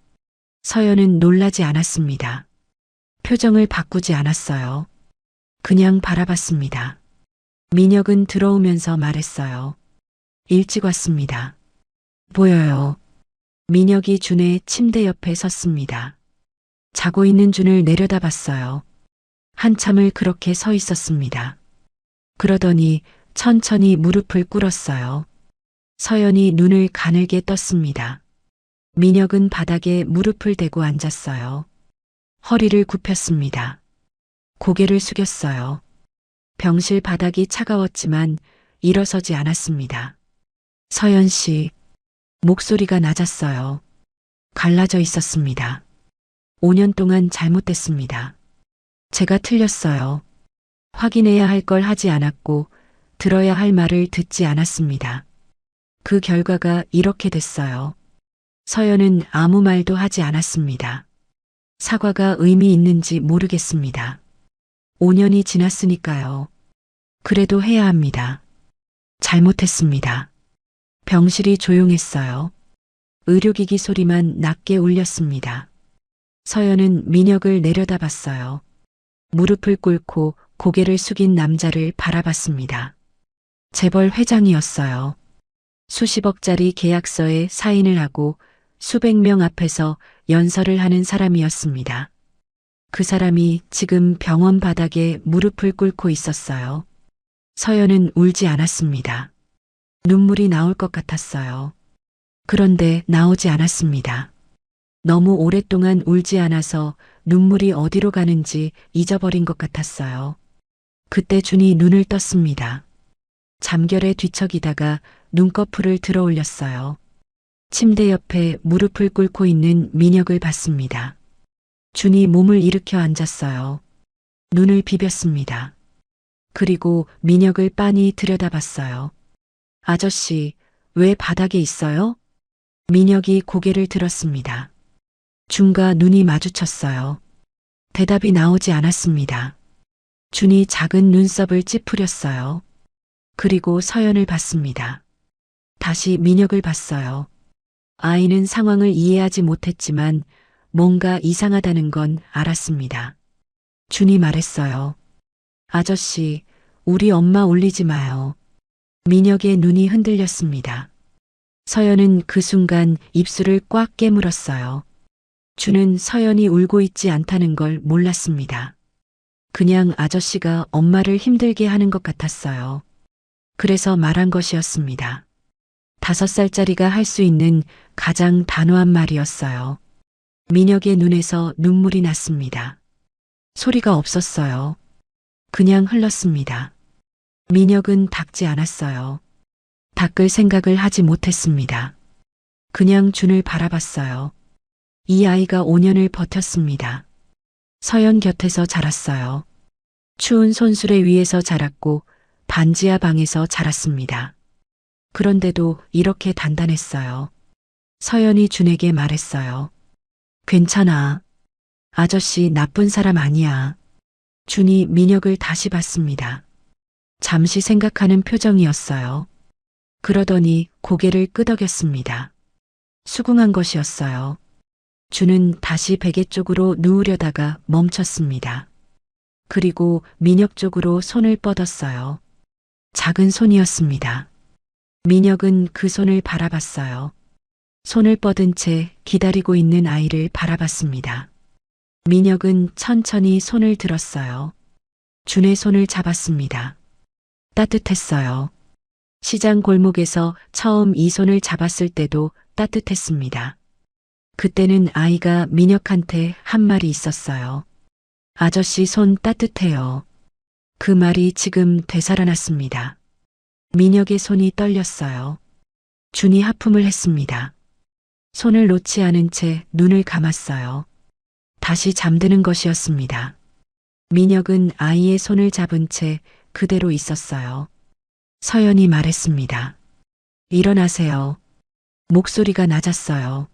Speaker 1: 서연은 놀라지 않았습니다. 표정을 바꾸지 않았어요. 그냥 바라봤습니다. 민혁은 들어오면서 말했어요. 일찍 왔습니다. 보여요. 민혁이 준의 침대 옆에 섰습니다. 자고 있는 준을 내려다봤어요. 한참을 그렇게 서 있었습니다. 그러더니 천천히 무릎을 꿇었어요. 서연이 눈을 가늘게 떴습니다. 민혁은 바닥에 무릎을 대고 앉았어요. 허리를 굽혔습니다. 고개를 숙였어요. 병실 바닥이 차가웠지만 일어서지 않았습니다. 서연 씨, 목소리가 낮았어요. 갈라져 있었습니다. 5년 동안 잘못됐습니다. 제가 틀렸어요. 확인해야 할 걸 하지 않았고 들어야 할 말을 듣지 않았습니다. 그 결과가 이렇게 됐어요. 서연은 아무 말도 하지 않았습니다. 사과가 의미 있는지 모르겠습니다. 5년이 지났으니까요. 그래도 해야 합니다. 잘못했습니다. 병실이 조용했어요. 의료기기 소리만 낮게 울렸습니다. 서연은 민혁을 내려다봤어요. 무릎을 꿇고 고개를 숙인 남자를 바라봤습니다. 재벌 회장이었어요. 수십억짜리 계약서에 사인을 하고 수백 명 앞에서 연설을 하는 사람이었습니다. 그 사람이 지금 병원 바닥에 무릎을 꿇고 있었어요. 서연은 울지 않았습니다. 눈물이 나올 것 같았어요. 그런데 나오지 않았습니다. 너무 오랫동안 울지 않아서 눈물이 어디로 가는지 잊어버린 것 같았어요. 그때 준이 눈을 떴습니다. 잠결에 뒤척이다가 눈꺼풀을 들어 올렸어요. 침대 옆에 무릎을 꿇고 있는 민혁을 봤습니다. 준이 몸을 일으켜 앉았어요. 눈을 비볐습니다. 그리고 민혁을 빤히 들여다봤어요. 아저씨, 왜 바닥에 있어요? 민혁이 고개를 들었습니다. 준과 눈이 마주쳤어요. 대답이 나오지 않았습니다. 준이 작은 눈썹을 찌푸렸어요. 그리고 서연을 봤습니다. 다시 민혁을 봤어요. 아이는 상황을 이해하지 못했지만 뭔가 이상하다는 건 알았습니다. 준이 말했어요. 아저씨, 우리 엄마 울리지 마요. 민혁의 눈이 흔들렸습니다. 서연은 그 순간 입술을 꽉 깨물었어요. 준은 서연이 울고 있지 않다는 걸 몰랐습니다. 그냥 아저씨가 엄마를 힘들게 하는 것 같았어요. 그래서 말한 것이었습니다. 5살짜리가 할 수 있는 가장 단호한 말이었어요. 민혁의 눈에서 눈물이 났습니다. 소리가 없었어요. 그냥 흘렀습니다. 민혁은 닦지 않았어요. 닦을 생각을 하지 못했습니다. 그냥 준을 바라봤어요. 이 아이가 5년을 버텼습니다. 서연 곁에서 자랐어요. 추운 손수레 위에서 자랐고 반지하 방에서 자랐습니다. 그런데도 이렇게 단단했어요. 서연이 준에게 말했어요. 괜찮아. 아저씨 나쁜 사람 아니야. 준이 민혁을 다시 봤습니다. 잠시 생각하는 표정이었어요. 그러더니 고개를 끄덕였습니다. 수긍한 것이었어요. 준은 다시 베개 쪽으로 누우려다가 멈췄습니다. 그리고 민혁 쪽으로 손을 뻗었어요. 작은 손이었습니다. 민혁은 그 손을 바라봤어요. 손을 뻗은 채 기다리고 있는 아이를 바라봤습니다. 민혁은 천천히 손을 들었어요. 준의 손을 잡았습니다. 따뜻했어요. 시장 골목에서 처음 이 손을 잡았을 때도 따뜻했습니다. 그때는 아이가 민혁한테 한 말이 있었어요. 아저씨 손 따뜻해요. 그 말이 지금 되살아났습니다. 민혁의 손이 떨렸어요. 준이 하품을 했습니다. 손을 놓지 않은 채 눈을 감았어요. 다시 잠드는 것이었습니다. 민혁은 아이의 손을 잡은 채 그대로 있었어요. 서연이 말했습니다. 일어나세요. 목소리가 낮았어요.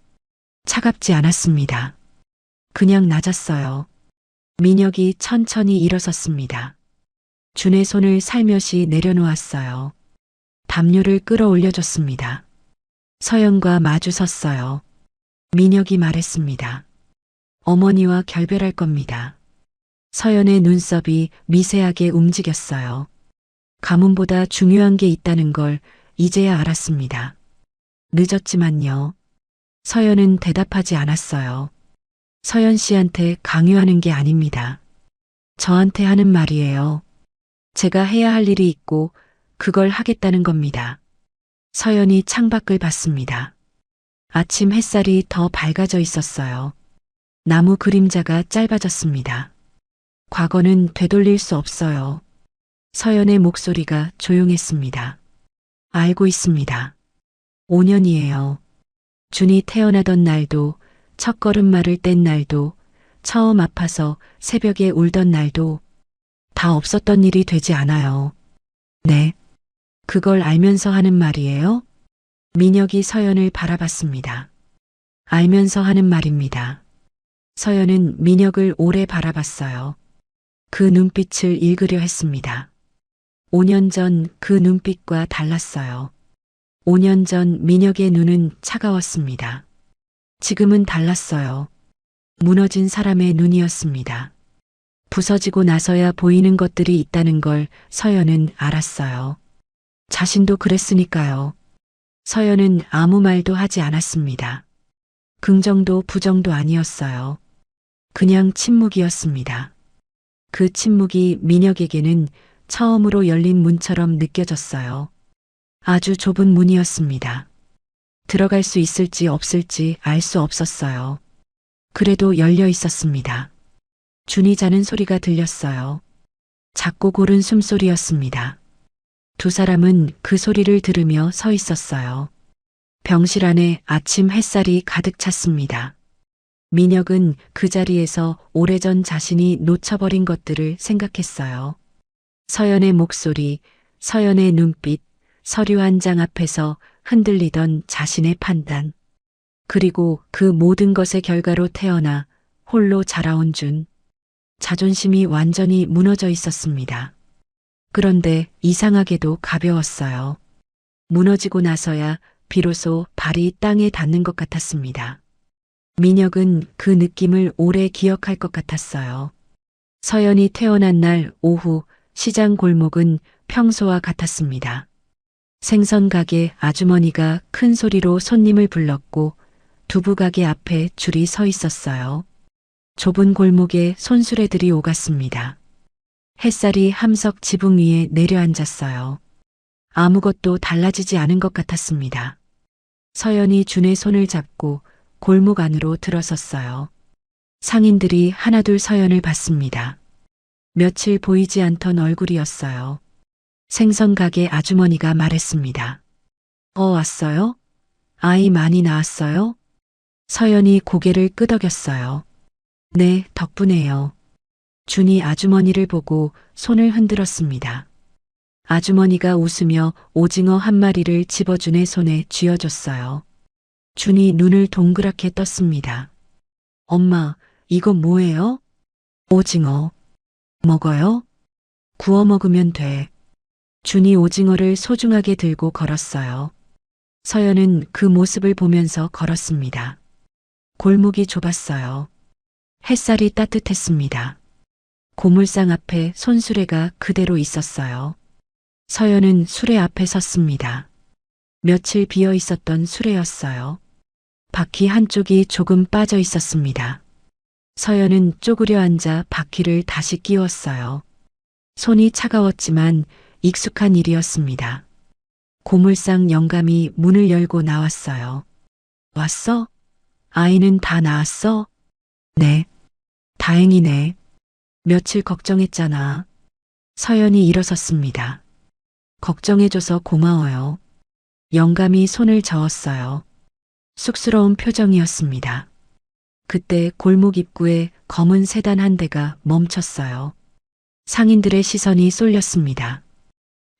Speaker 1: 차갑지 않았습니다. 그냥 낮았어요. 민혁이 천천히 일어섰습니다. 준의 손을 살며시 내려놓았어요. 담요를 끌어올려줬습니다. 서연과 마주 섰어요. 민혁이 말했습니다. 어머니와 결별할 겁니다. 서연의 눈썹이 미세하게 움직였어요. 가문보다 중요한 게 있다는 걸 이제야 알았습니다. 늦었지만요. 서연은 대답하지 않았어요. 서연 씨한테 강요하는 게 아닙니다. 저한테 하는 말이에요. 제가 해야 할 일이 있고 그걸 하겠다는 겁니다. 서연이 창밖을 봤습니다. 아침 햇살이 더 밝아져 있었어요. 나무 그림자가 짧아졌습니다. 과거는 되돌릴 수 없어요. 서연의 목소리가 조용했습니다. 알고 있습니다. 5년이에요. 준이 태어나던 날도, 첫 걸음마를 뗀 날도, 처음 아파서 새벽에 울던 날도 다 없었던 일이 되지 않아요. 네. 그걸 알면서 하는 말이에요? 민혁이 서연을 바라봤습니다. 알면서 하는 말입니다. 서연은 민혁을 오래 바라봤어요. 그 눈빛을 읽으려 했습니다. 5년 전 그 눈빛과 달랐어요. 5년 전 민혁의 눈은 차가웠습니다. 지금은 달랐어요. 무너진 사람의 눈이었습니다. 부서지고 나서야 보이는 것들이 있다는 걸 서연은 알았어요. 자신도 그랬으니까요. 서연은 아무 말도 하지 않았습니다. 긍정도 부정도 아니었어요. 그냥 침묵이었습니다. 그 침묵이 민혁에게는 처음으로 열린 문처럼 느껴졌어요. 아주 좁은 문이었습니다. 들어갈 수 있을지 없을지 알 수 없었어요. 그래도 열려 있었습니다. 준이 자는 소리가 들렸어요. 작고 고른 숨소리였습니다. 두 사람은 그 소리를 들으며 서 있었어요. 병실 안에 아침 햇살이 가득 찼습니다. 민혁은 그 자리에서 오래전 자신이 놓쳐버린 것들을 생각했어요. 서연의 목소리, 서연의 눈빛, 서류 한 장 앞에서 흔들리던 자신의 판단. 그리고 그 모든 것의 결과로 태어나 홀로 자라온 준. 자존심이 완전히 무너져 있었습니다. 그런데 이상하게도 가벼웠어요. 무너지고 나서야 비로소 발이 땅에 닿는 것 같았습니다. 민혁은 그 느낌을 오래 기억할 것 같았어요. 서연이 태어난 날 오후 시장 골목은 평소와 같았습니다. 생선 가게 아주머니가 큰 소리로 손님을 불렀고 두부 가게 앞에 줄이 서 있었어요. 좁은 골목에 손수레들이 오갔습니다. 햇살이 함석 지붕 위에 내려앉았어요. 아무것도 달라지지 않은 것 같았습니다. 서연이 준의 손을 잡고 골목 안으로 들어섰어요. 상인들이 하나둘 서연을 봤습니다. 며칠 보이지 않던 얼굴이었어요. 생선 가게 아주머니가 말했습니다. 왔어요? 아이 많이 낳았어요? 서연이 고개를 끄덕였어요. 네, 덕분에요. 준이 아주머니를 보고 손을 흔들었습니다. 아주머니가 웃으며 오징어 한 마리를 집어준의 손에 쥐어줬어요. 준이 눈을 동그랗게 떴습니다. 엄마, 이거 뭐예요? 오징어. 먹어요? 구워 먹으면 돼. 준이 오징어를 소중하게 들고 걸었어요. 서연은 그 모습을 보면서 걸었습니다. 골목이 좁았어요. 햇살이 따뜻했습니다. 고물상 앞에 손수레가 그대로 있었어요. 서연은 수레 앞에 섰습니다. 며칠 비어 있었던 수레였어요. 바퀴 한쪽이 조금 빠져 있었습니다. 서연은 쪼그려 앉아 바퀴를 다시 끼웠어요. 손이 차가웠지만 익숙한 일이었습니다. 고물상 영감이 문을 열고 나왔어요. 왔어? 아이는 다 낳았어? 네. 다행이네. 며칠 걱정했잖아. 서연이 일어섰습니다. 걱정해줘서 고마워요. 영감이 손을 저었어요. 쑥스러운 표정이었습니다. 그때 골목 입구에 검은 세단 한 대가 멈췄어요. 상인들의 시선이 쏠렸습니다.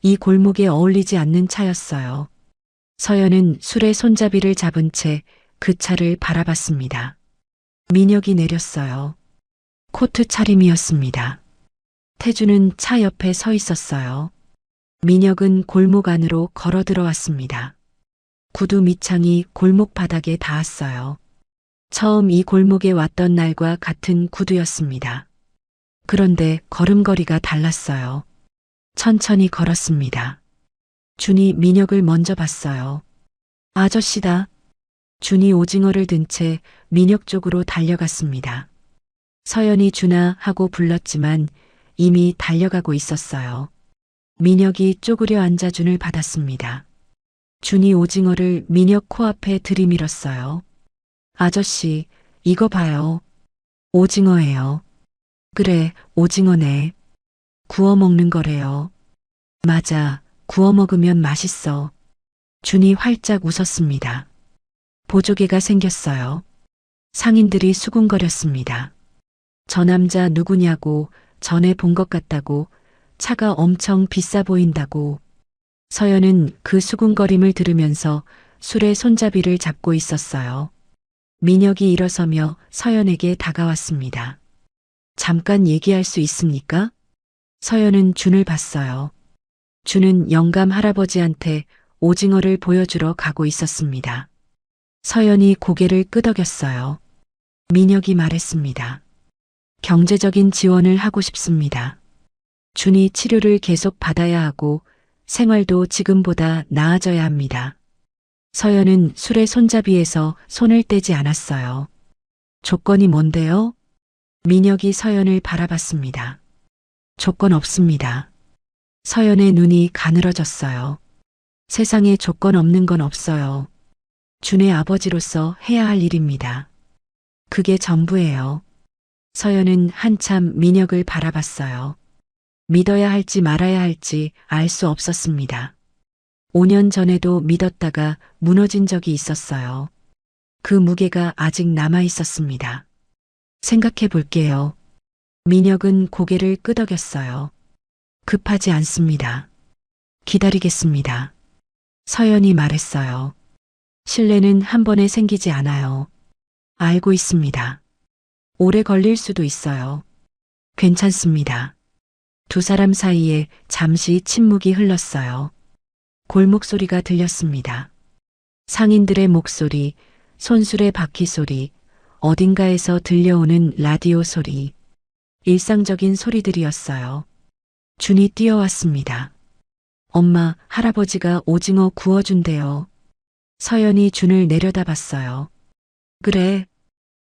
Speaker 1: 이 골목에 어울리지 않는 차였어요. 서연은 술의 손잡이를 잡은 채 그 차를 바라봤습니다. 민혁이 내렸어요. 코트 차림이었습니다. 태주는 차 옆에 서 있었어요. 민혁은 골목 안으로 걸어 들어왔습니다. 구두 밑창이 골목 바닥에 닿았어요. 처음 이 골목에 왔던 날과 같은 구두였습니다. 그런데 걸음걸이가 달랐어요. 천천히 걸었습니다. 준이 민혁을 먼저 봤어요. 아저씨다. 준이 오징어를 든 채 민혁 쪽으로 달려갔습니다. 서연이 준아 하고 불렀지만 이미 달려가고 있었어요. 민혁이 쪼그려 앉아 준을 받았습니다. 준이 오징어를 민혁 코앞에 들이밀었어요. 아저씨, 이거 봐요. 오징어예요. 그래, 오징어네. 구워 먹는 거래요. 맞아, 구워 먹으면 맛있어. 준이 활짝 웃었습니다. 보조개가 생겼어요. 상인들이 수군거렸습니다. 저 남자 누구냐고, 전에 본 것 같다고, 차가 엄청 비싸 보인다고. 서연은 그 수군거림을 들으면서 술의 손잡이를 잡고 있었어요. 민혁이 일어서며 서연에게 다가왔습니다. 잠깐 얘기할 수 있습니까? 서연은 준을 봤어요. 준은 영감 할아버지한테 오징어를 보여주러 가고 있었습니다. 서연이 고개를 끄덕였어요. 민혁이 말했습니다. 경제적인 지원을 하고 싶습니다. 준이 치료를 계속 받아야 하고 생활도 지금보다 나아져야 합니다. 서연은 술의 손잡이에서 손을 떼지 않았어요. 조건이 뭔데요? 민혁이 서연을 바라봤습니다. 조건 없습니다. 서연의 눈이 가늘어졌어요. 세상에 조건 없는 건 없어요. 준의 아버지로서 해야 할 일입니다. 그게 전부예요. 서연은 한참 민혁을 바라봤어요. 믿어야 할지 말아야 할지 알 수 없었습니다. 5년 전에도 믿었다가 무너진 적이 있었어요. 그 무게가 아직 남아 있었습니다. 생각해 볼게요. 민혁은 고개를 끄덕였어요. 급하지 않습니다. 기다리겠습니다. 서연이 말했어요. 신뢰는 한 번에 생기지 않아요. 알고 있습니다. 오래 걸릴 수도 있어요. 괜찮습니다. 두 사람 사이에 잠시 침묵이 흘렀어요. 골목 소리가 들렸습니다. 상인들의 목소리, 손술의 바퀴 소리, 어딘가에서 들려오는 라디오 소리. 일상적인 소리들이었어요. 준이 뛰어왔습니다. 엄마, 할아버지가 오징어 구워준대요. 서연이 준을 내려다봤어요. 그래.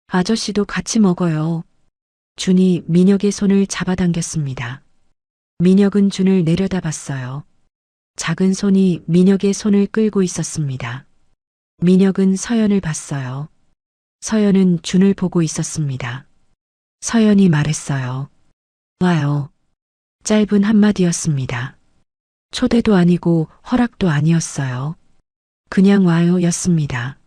Speaker 1: 아저씨도 같이 먹어요. 준이 민혁의 손을 잡아당겼습니다. 민혁은 준을 내려다봤어요. 작은 손이 민혁의 손을 끌고 있었습니다. 민혁은 서연을 봤어요. 서연은 준을 보고 있었습니다. 서연이 말했어요. 와요. 짧은 한마디였습니다. 초대도 아니고 허락도 아니었어요. 그냥 와요 였습니다.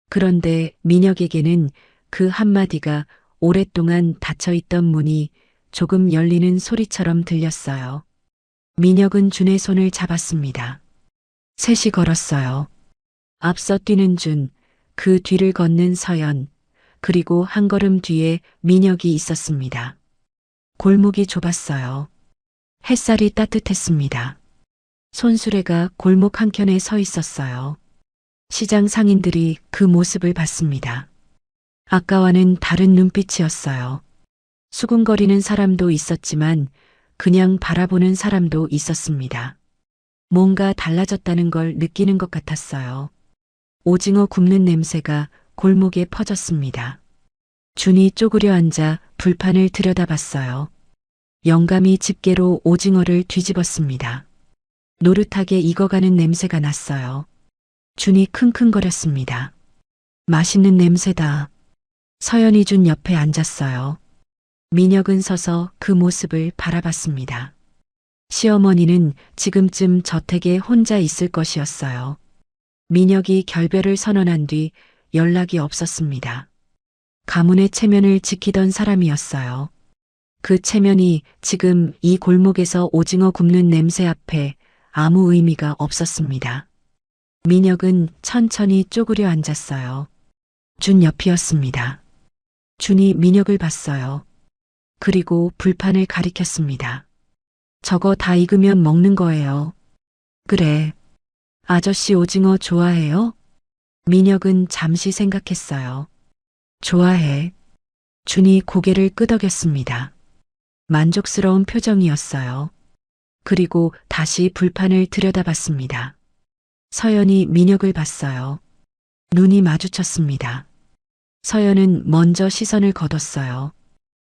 Speaker 1: 그런데 민혁에게는 그 한마디가 오랫동안 닫혀있던 문이 조금 열리는 소리처럼 들렸어요. 민혁은 준의 손을 잡았습니다. 셋이 걸었어요. 앞서 뛰는 준, 그 뒤를 걷는 서연, 그리고 한 걸음 뒤에 민혁이 있었습니다. 골목이 좁았어요. 햇살이 따뜻했습니다. 손수레가 골목 한켠에 서 있었어요. 시장 상인들이 그 모습을 봤습니다. 아까와는 다른 눈빛이었어요. 수군거리는 사람도 있었지만 그냥 바라보는 사람도 있었습니다. 뭔가 달라졌다는 걸 느끼는 것 같았어요. 오징어 굽는 냄새가 골목에 퍼졌습니다. 준이 쪼그려 앉아 불판을 들여다봤어요. 영감이 집게로 오징어를 뒤집었습니다. 노릇하게 익어가는 냄새가 났어요. 준이 킁킁거렸습니다. 맛있는 냄새다. 서연이 준 옆에 앉았어요. 민혁은 서서 그 모습을 바라봤습니다. 시어머니는 지금쯤 저택에 혼자 있을 것이었어요. 민혁이 결별을 선언한 뒤 연락이 없었습니다. 가문의 체면을 지키던 사람이었어요. 그 체면이 지금 이 골목에서 오징어 굽는 냄새 앞에 아무 의미가 없었습니다. 민혁은 천천히 쪼그려 앉았어요. 준 옆이었습니다. 준이 민혁을 봤어요. 그리고 불판을 가리켰습니다. 저거 다 익으면 먹는 거예요. 그래. 아저씨 오징어 좋아해요? 민혁은 잠시 생각했어요. 좋아해. 준이 고개를 끄덕였습니다. 만족스러운 표정이었어요. 그리고 다시 불판을 들여다봤습니다. 서연이 민혁을 봤어요. 눈이 마주쳤습니다. 서연은 먼저 시선을 거뒀어요.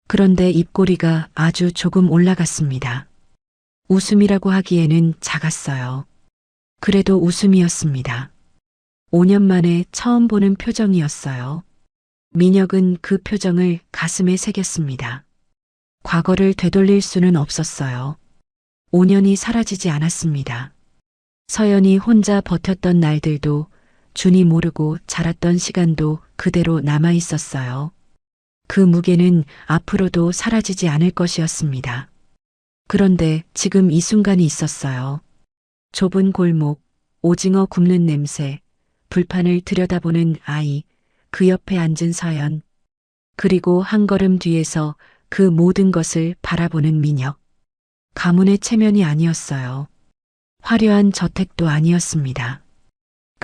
Speaker 1: 그런데 입꼬리가 아주 조금 올라갔습니다. 웃음이라고 하기에는 작았어요. 그래도 웃음이었습니다. 5년 만에 처음 보는 표정이었어요. 민혁은 그 표정을 가슴에 새겼습니다. 과거를 되돌릴 수는 없었어요. 5년이 사라지지 않았습니다. 서연이 혼자 버텼던 날들도 준이 모르고 자랐던 시간도 그대로 남아 있었어요. 그 무게는 앞으로도 사라지지 않을 것이었습니다. 그런데 지금 이 순간이 있었어요. 좁은 골목, 오징어 굽는 냄새, 불판을 들여다보는 아이, 그 옆에 앉은 서연, 그리고 한 걸음 뒤에서 그 모든 것을 바라보는 민혁. 가문의 체면이 아니었어요. 화려한 저택도 아니었습니다.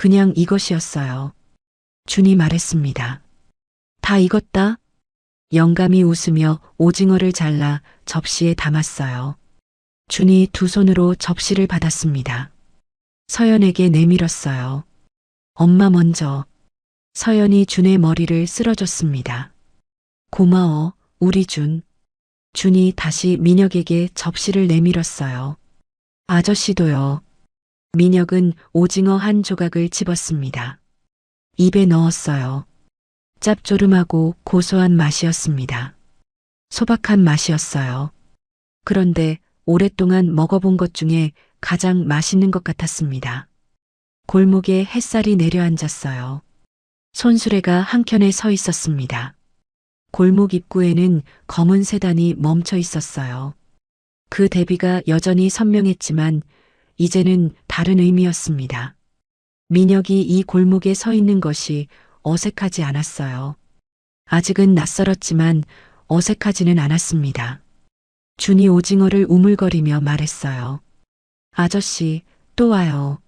Speaker 1: 그냥 이것이었어요. 준이 말했습니다. 다 익었다? 영감이 웃으며 오징어를 잘라 접시에 담았어요. 준이 두 손으로 접시를 받았습니다. 서연에게 내밀었어요. 엄마 먼저. 서연이 준의 머리를 쓸어줬습니다. 고마워, 우리 준. 준이 다시 민혁에게 접시를 내밀었어요. 아저씨도요. 민혁은 오징어 한 조각을 집었습니다. 입에 넣었어요. 짭조름하고 고소한 맛이었습니다. 소박한 맛이었어요. 그런데 오랫동안 먹어본 것 중에 가장 맛있는 것 같았습니다. 골목에 햇살이 내려앉았어요. 손수레가 한켠에 서 있었습니다. 골목 입구에는 검은 세단이 멈춰 있었어요. 그 대비가 여전히 선명했지만 이제는 다른 의미였습니다. 민혁이 이 골목에 서 있는 것이 어색하지 않았어요. 아직은 낯설었지만 어색하지는 않았습니다. 준이 오징어를 우물거리며 말했어요. 아저씨, 또 와요.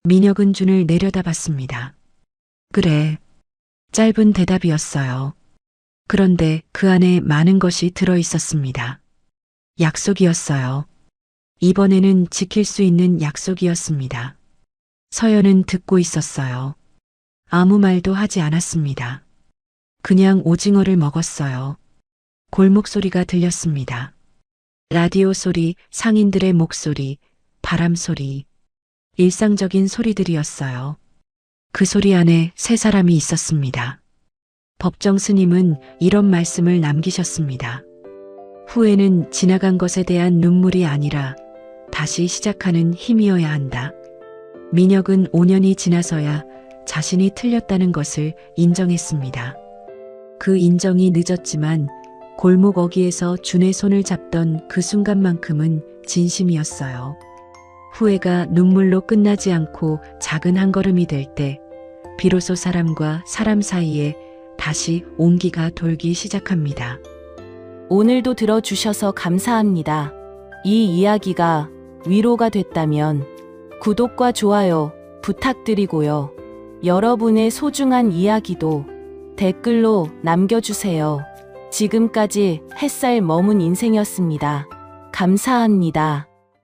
Speaker 1: 민혁은 준을 내려다봤습니다. 그래. 짧은 대답이었어요. 그런데 그 안에 많은 것이 들어 있었습니다. 약속이었어요. 이번에는 지킬 수 있는 약속이었습니다. 서연은 듣고 있었어요. 아무 말도 하지 않았습니다. 그냥 오징어를 먹었어요. 골목 소리가 들렸습니다. 라디오 소리, 상인들의 목소리, 바람 소리, 일상적인 소리들이었어요. 그 소리 안에 세 사람이 있었습니다. 법정 스님은 이런 말씀을 남기셨습니다. 후회는 지나간 것에 대한 눈물이 아니라 다시 시작하는 힘이어야 한다. 민혁은 5년이 지나서야 자신이 틀렸다는 것을 인정했습니다. 그 인정이 늦었지만 골목 어귀에서 준의 손을 잡던 그 순간만큼은 진심이었어요. 후회가 눈물로 끝나지 않고 작은 한 걸음이 될 때 비로소 사람과 사람 사이에 다시 온기가 돌기 시작합니다.
Speaker 2: 오늘도 들어주셔서 감사합니다. 이 이야기가 위로가 됐다면 구독과 좋아요 부탁드리고요. 여러분의 소중한 이야기도 댓글로 남겨주세요. 지금까지 햇살 머문 인생이었습니다. 감사합니다.